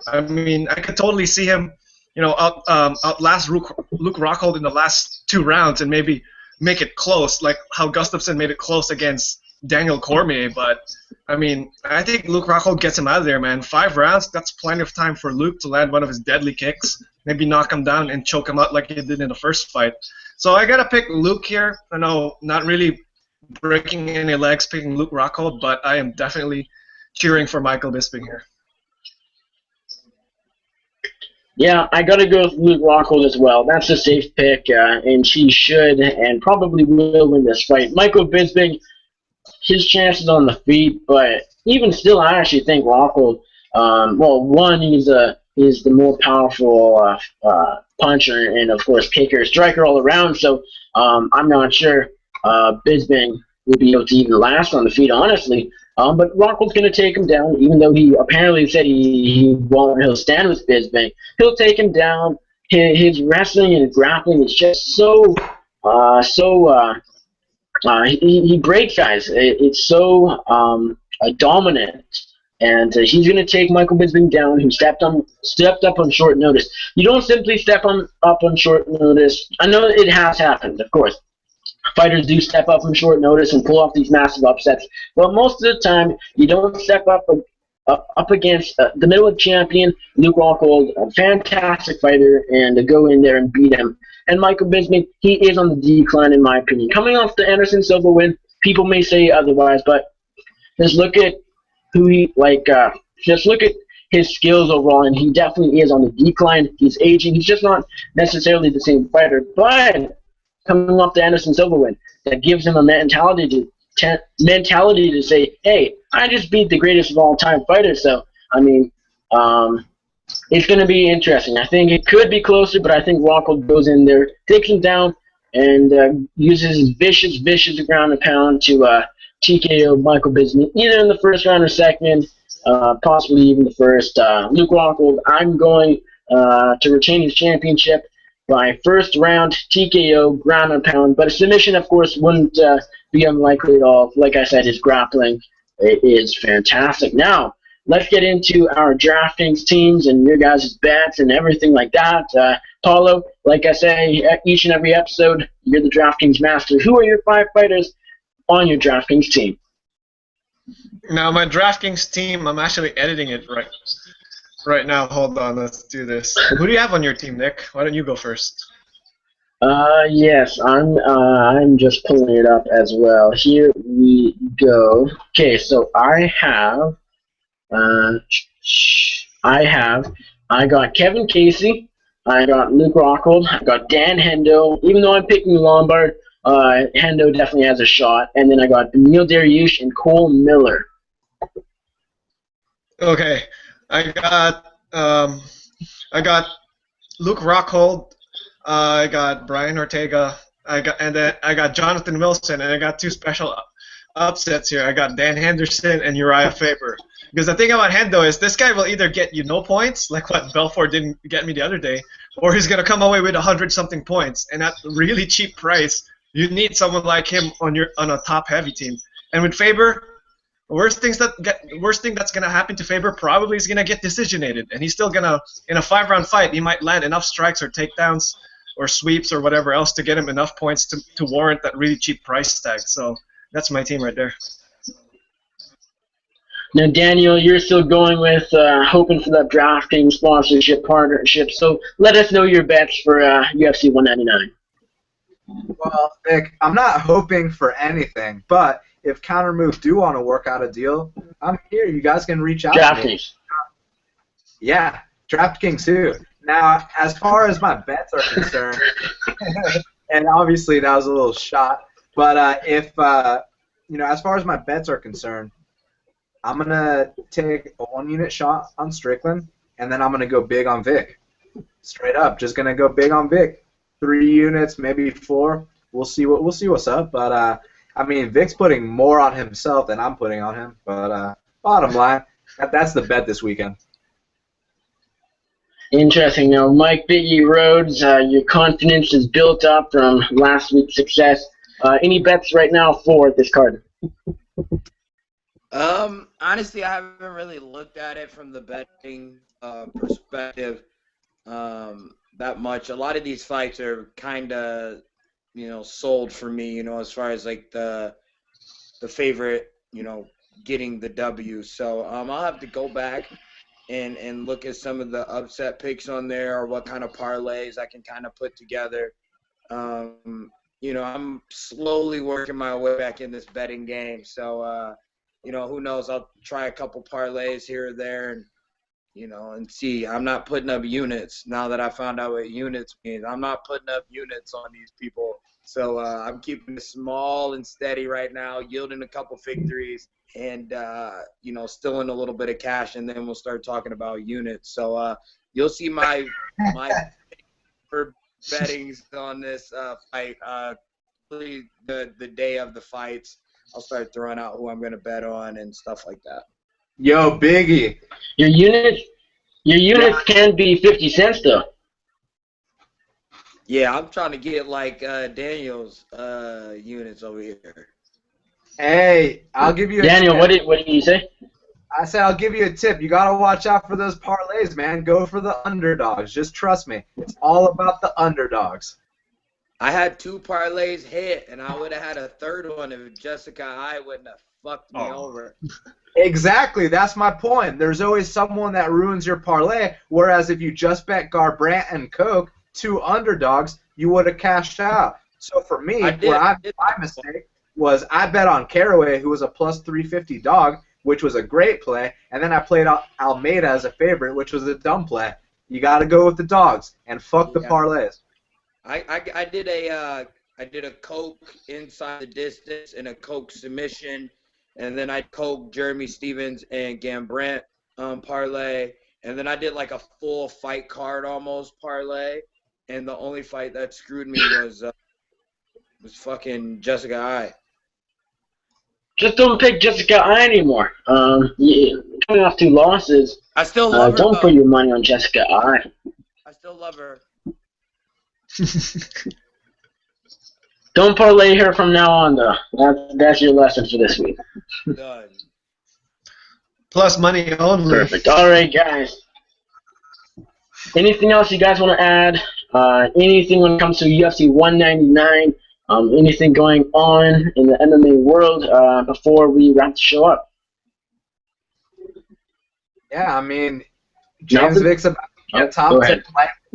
I mean, I could totally see him, outlast Luke Rockhold in the last 2 rounds and maybe make it close, like how Gustafsson made it close against Daniel Cormier. But I mean, I think Luke Rockhold gets him out of there, man. 5 rounds, that's plenty of time for Luke to land one of his deadly kicks, maybe knock him down and choke him out like he did in the first fight. So I gotta pick Luke here. I know, not really breaking any legs picking Luke Rockhold, but I am definitely cheering for Michael Bisping here. Yeah, I got to go with Luke Rockhold as well. That's a safe pick, and she should and probably will win this fight. Michael Bisping, his chances on the feet, but even still, I actually think Rockhold, one, he's the more powerful puncher and, of course, kicker, striker all around, so I'm not sure Bisping will be able to even last on the feet, honestly. But Rockhold's going to take him down, even though he apparently said he won't. He'll stand with Bisping. He'll take him down. His wrestling and grappling is just he breaks guys. It's so dominant, and he's going to take Michael Bisping down, who stepped up on short notice. You don't simply step up on short notice. I know it has happened, of course. fighters do step up on short notice and pull off these massive upsets. But most of the time, you don't step up against the middleweight champion, Luke Rockhold, a fantastic fighter, and to go in there and beat him. And Michael Bisping, he is on the decline in my opinion. Coming off the Anderson Silva win, people may say otherwise, but just look at who he, just look at his skills overall, and he definitely is on the decline. He's aging. He's just not necessarily the same fighter, but coming off the Anderson Silva win, that gives him a mentality to say, hey, I just beat the greatest of all time fighter. So, I mean, it's going to be interesting. I think it could be closer, but I think Rockhold goes in there, takes him down, and uses his vicious ground and pound to TKO Michael Bisping, either in the first round or second, possibly even the first. Luke Rockhold, I'm going to retain his championship by first round TKO, ground and pound. But a submission, of course, wouldn't be unlikely at all. Like I said, his grappling is fantastic. Now, let's get into our DraftKings teams and your guys' bets and everything like that. Paolo, like I say, each and every episode, you're the DraftKings master. Who are your 5 fighters on your DraftKings team? Now, my DraftKings team, I'm actually editing it right now. Hold on, let's do this. Who do you have on your team, Nick? Why don't you go first? Yes, I'm just pulling it up as well. Here we go. Okay, so I got Kevin Casey, I got Luke Rockhold, I got Dan Hendo. Even though I'm picking Lombard, Hendo definitely has a shot. And then I got Neil Dariush and Cole Miller. Okay, I got Luke Rockhold. I got Brian Ortega. I got Jonathan Wilson, and I got 2 special upsets here. I got Dan Henderson and Uriah Faber. Because the thing about Hendo is this guy will either get you no points, like what Belfort didn't get me the other day, or he's gonna come away with 100-something points, and at a really cheap price. You need someone like him on a top-heavy team. And with Faber, worst thing that's gonna happen to Faber probably is gonna get decisionated, and he's still gonna, in a 5-round fight, he might land enough strikes or takedowns or sweeps or whatever else to get him enough points to warrant that really cheap price tag. So that's my team right there. Now, Daniel, you're still going with hoping for that DraftKings sponsorship partnership. So let us know your bets for UFC 199. Well, Nick, I'm not hoping for anything, but if Countermove do want to work out a deal, I'm here. You guys can reach out to me. Yeah, DraftKings too. Now, as far as my bets are concerned, and obviously that was a little shot, but as far as my bets are concerned, I'm gonna take a 1-unit shot on Strickland, and then I'm gonna go big on Vic. Straight up, just gonna go big on Vic. 3 units, maybe 4. We'll see what's up. But I mean, Vic's putting more on himself than I'm putting on him. But bottom line, that's the bet this weekend. Interesting. Now, Mike Biggie Rhodes, your confidence is built up from last week's success. Any bets right now for this card? Honestly, I haven't really looked at it from the betting perspective that much. A lot of these fights are kind of, sold for me, as far as like the favorite, getting the W. So I'll have to go back and look at some of the upset picks on there, or what kind of parlays I can kind of put together. I'm slowly working my way back in this betting game. So, who knows? I'll try a couple parlays here or there and see. I'm not putting up units now that I found out what units means. I'm not putting up units on these people. So I'm keeping it small and steady right now, yielding a couple victories, and still in a little bit of cash, and then we'll start talking about units. So you'll see my for bettings on this fight. The day of the fights, I'll start throwing out who I'm going to bet on and stuff like that. Yo, Biggie. Your units can be 50 cents though. Yeah, I'm trying to get like Daniel's units over here. Hey, I'll give you a Daniel, tip. what did you say? I said I'll give you a tip. You got to watch out for those parlays, man. Go for the underdogs. Just trust me. It's all about the underdogs. I had 2 parlays hit, and I would have had a third one if Jessica I wouldn't have fucked me over. Exactly. That's my point. There's always someone that ruins your parlay, whereas if you just bet Garbrandt and Coke, 2 underdogs, you would have cashed out. So for me, my mistake was I bet on Caraway, who was a plus 350 dog, which was a great play, and then I played Almeida as a favorite, which was a dumb play. You got to go with the dogs and fuck the parlays. I did a Coke inside the distance and a Coke submission, and then I Coke Jeremy Stevens and Gambrandt parlay, and then I did like a full fight card almost parlay, and the only fight that screwed me was fucking Jessica I. Just don't pick Jessica I anymore. Coming off 2 losses. I still love her. Don't put your money on Jessica I. I still love her. Don't parlay her from now on, though. That's your lesson for this week. Done. Plus money only. Perfect. All right, guys. Anything else you guys want to add? Anything when it comes to UFC 199? Anything going on in the MMA world before we wrap the show up? Yeah, I mean, James Vick's about to be a top 10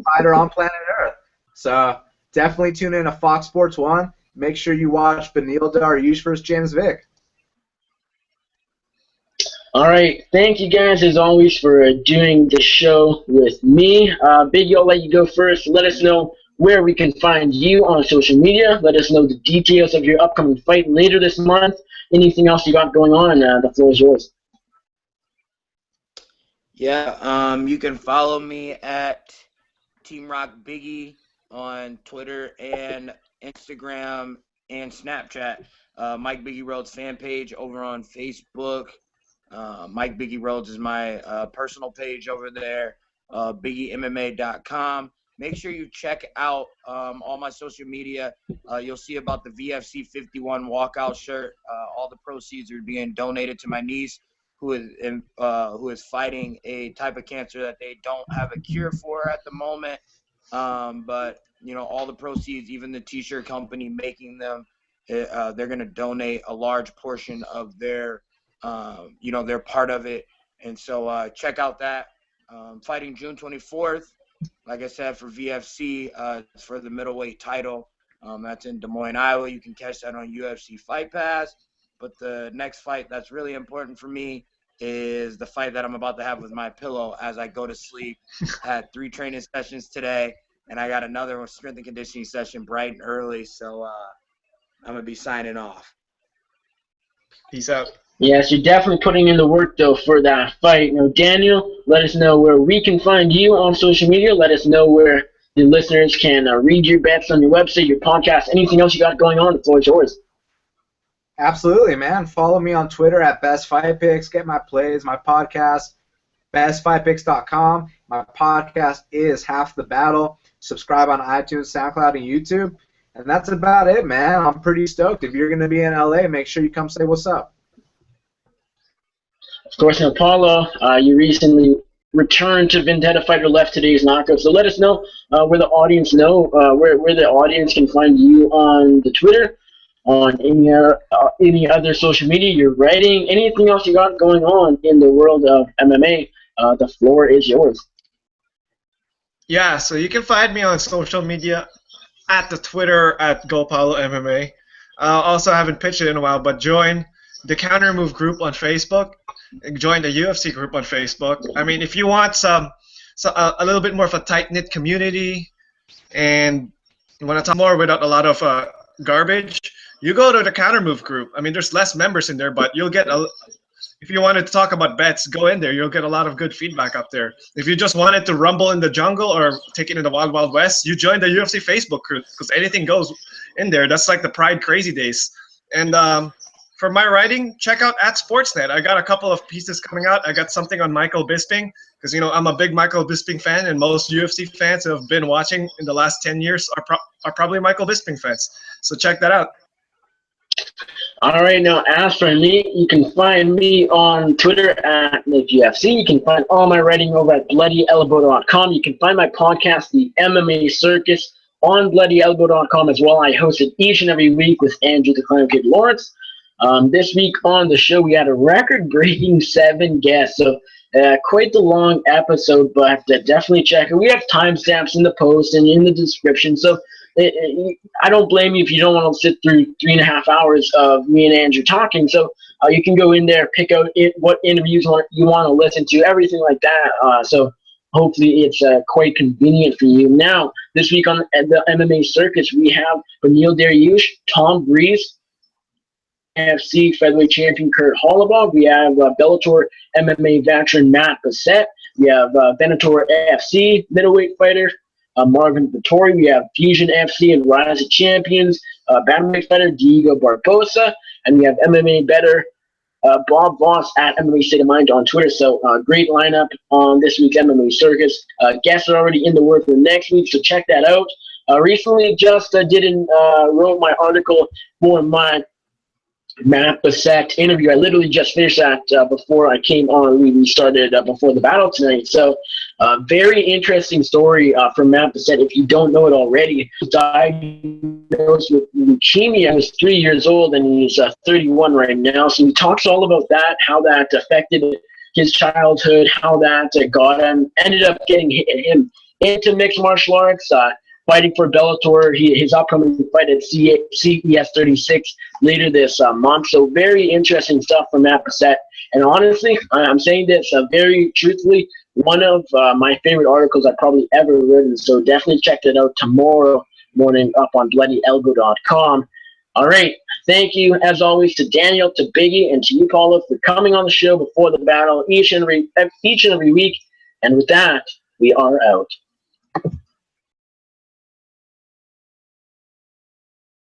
fighter on planet Earth. So definitely tune in to Fox Sports 1. Make sure you watch Beneil Dariush versus James Vick. All right. Thank you guys, as always, for doing the show with me. Biggie, I'll let you go first. Let us know where we can find you on social media. Let us know the details of your upcoming fight later this month. Anything else you got going on, the floor is yours. Yeah, you can follow me at Team Rock Biggie on Twitter and Instagram and Snapchat. Mike Biggie Rhodes fan page over on Facebook. Mike Biggie Rhodes is my personal page over there. BiggieMMA.com. Make sure you check out all my social media. You'll see about the VFC 51 walkout shirt. All the proceeds are being donated to my niece, who is fighting a type of cancer that they don't have a cure for at the moment. But you know, all the proceeds, even the T-shirt company making them, they're going to donate a large portion of their, their part of it. And so check out that. Fighting June 24th. Like I said, for VFC, it's for the middleweight title. That's in Des Moines, Iowa. You can catch that on UFC Fight Pass. But the next fight that's really important for me is the fight that I'm about to have with my pillow as I go to sleep. Had 3 training sessions today, and I got another strength and conditioning session bright and early. So I'm going to be signing off. Peace out. Yes, you're definitely putting in the work, though, for that fight. Now, Daniel, let us know where we can find you on social media. Let us know where the listeners can read your bets on your website, your podcast, anything else you got going on. The floor is yours. Absolutely, man. Follow me on Twitter at Best Fight Picks. Get my plays, my podcast, bestfightpicks.com. My podcast is Half the Battle. Subscribe on iTunes, SoundCloud, and YouTube. And that's about it, man. I'm pretty stoked. If you're going to be in LA, make sure you come say what's up. Of course, now, Paolo, you recently returned to Vendetta Fighter, left today's knockout. So let us know where the audience where the audience can find you on the Twitter, on any other social media, you're writing, anything else you got going on in the world of MMA. The floor is yours. Yeah, so you can find me on social media at the Twitter at GoPaoloMMA. Also, I haven't pitched it in a while, but join the Counter Move group on Facebook. Join the UFC group on Facebook. I mean, if you want a little bit more of a tight-knit community and you want to talk more without a lot of garbage, you go to the Counter Move group. I mean, there's less members in there, but you'll get if you wanted to talk about bets, go in there. You'll get a lot of good feedback up there. If you just wanted to rumble in the jungle or take it in the Wild Wild West, you join the UFC Facebook group because anything goes in there. That's like the Pride Crazy Days. And for my writing, check out at Sportsnet. I got a couple of pieces coming out. I got something on Michael Bisping because, you know, I'm a big Michael Bisping fan, and most UFC fans who have been watching in the last 10 years are probably Michael Bisping fans. So check that out. All right, now as for me, you can find me on Twitter at NickUFC. You can find all my writing over at BloodyElbow.com. You can find my podcast, The MMA Circus, on BloodyElbow.com as well. I host it each and every week with Andrew the Clown Kid Lawrence. This week on the show, we had a record-breaking 7 guests, so quite the long episode, but definitely check it. We have timestamps in the post and in the description, so I don't blame you if you don't want to sit through 3.5 hours of me and Andrew talking. So you can go in there, pick out what interviews you want to listen to, everything like that. So hopefully it's quite convenient for you. Now, this week on the MMA circus, we have Beneil Dariush, Tom Breeze, UFC featherweight champion Kurt Hollabaugh. We have Bellator MMA veteran Matt Bessette. We have Bellator FC middleweight fighter Marvin Vittori. We have Fusion FC and Rise of Champions bantamweight fighter Diego Barbosa. And we have MMA better Bob Voss at MMA State of Mind on Twitter. So great lineup on this week's MMA circus. Guests are already in the work for next week, so check that out. Recently just wrote my article for my Matt Bessette interview. I literally just finished that before I came on. We started before the battle tonight. So very interesting story from Matt Bessette. If you don't know it already, he was diagnosed with leukemia. He was 3 years old, and he's 31 right now. So he talks all about that, how that affected his childhood, how that got him, ended up getting him into mixed martial arts, fighting for Bellator, his upcoming fight at CES 36 later this month. So very interesting stuff from Matt Bessette. And honestly, I'm saying this very truthfully, one of my favorite articles I've probably ever written. So definitely check it out tomorrow morning up on BloodyElbow.com. All right. Thank you, as always, to Daniel, to Biggie, and to you, Paolo, for coming on the show before the battle each and every week. And with that, we are out.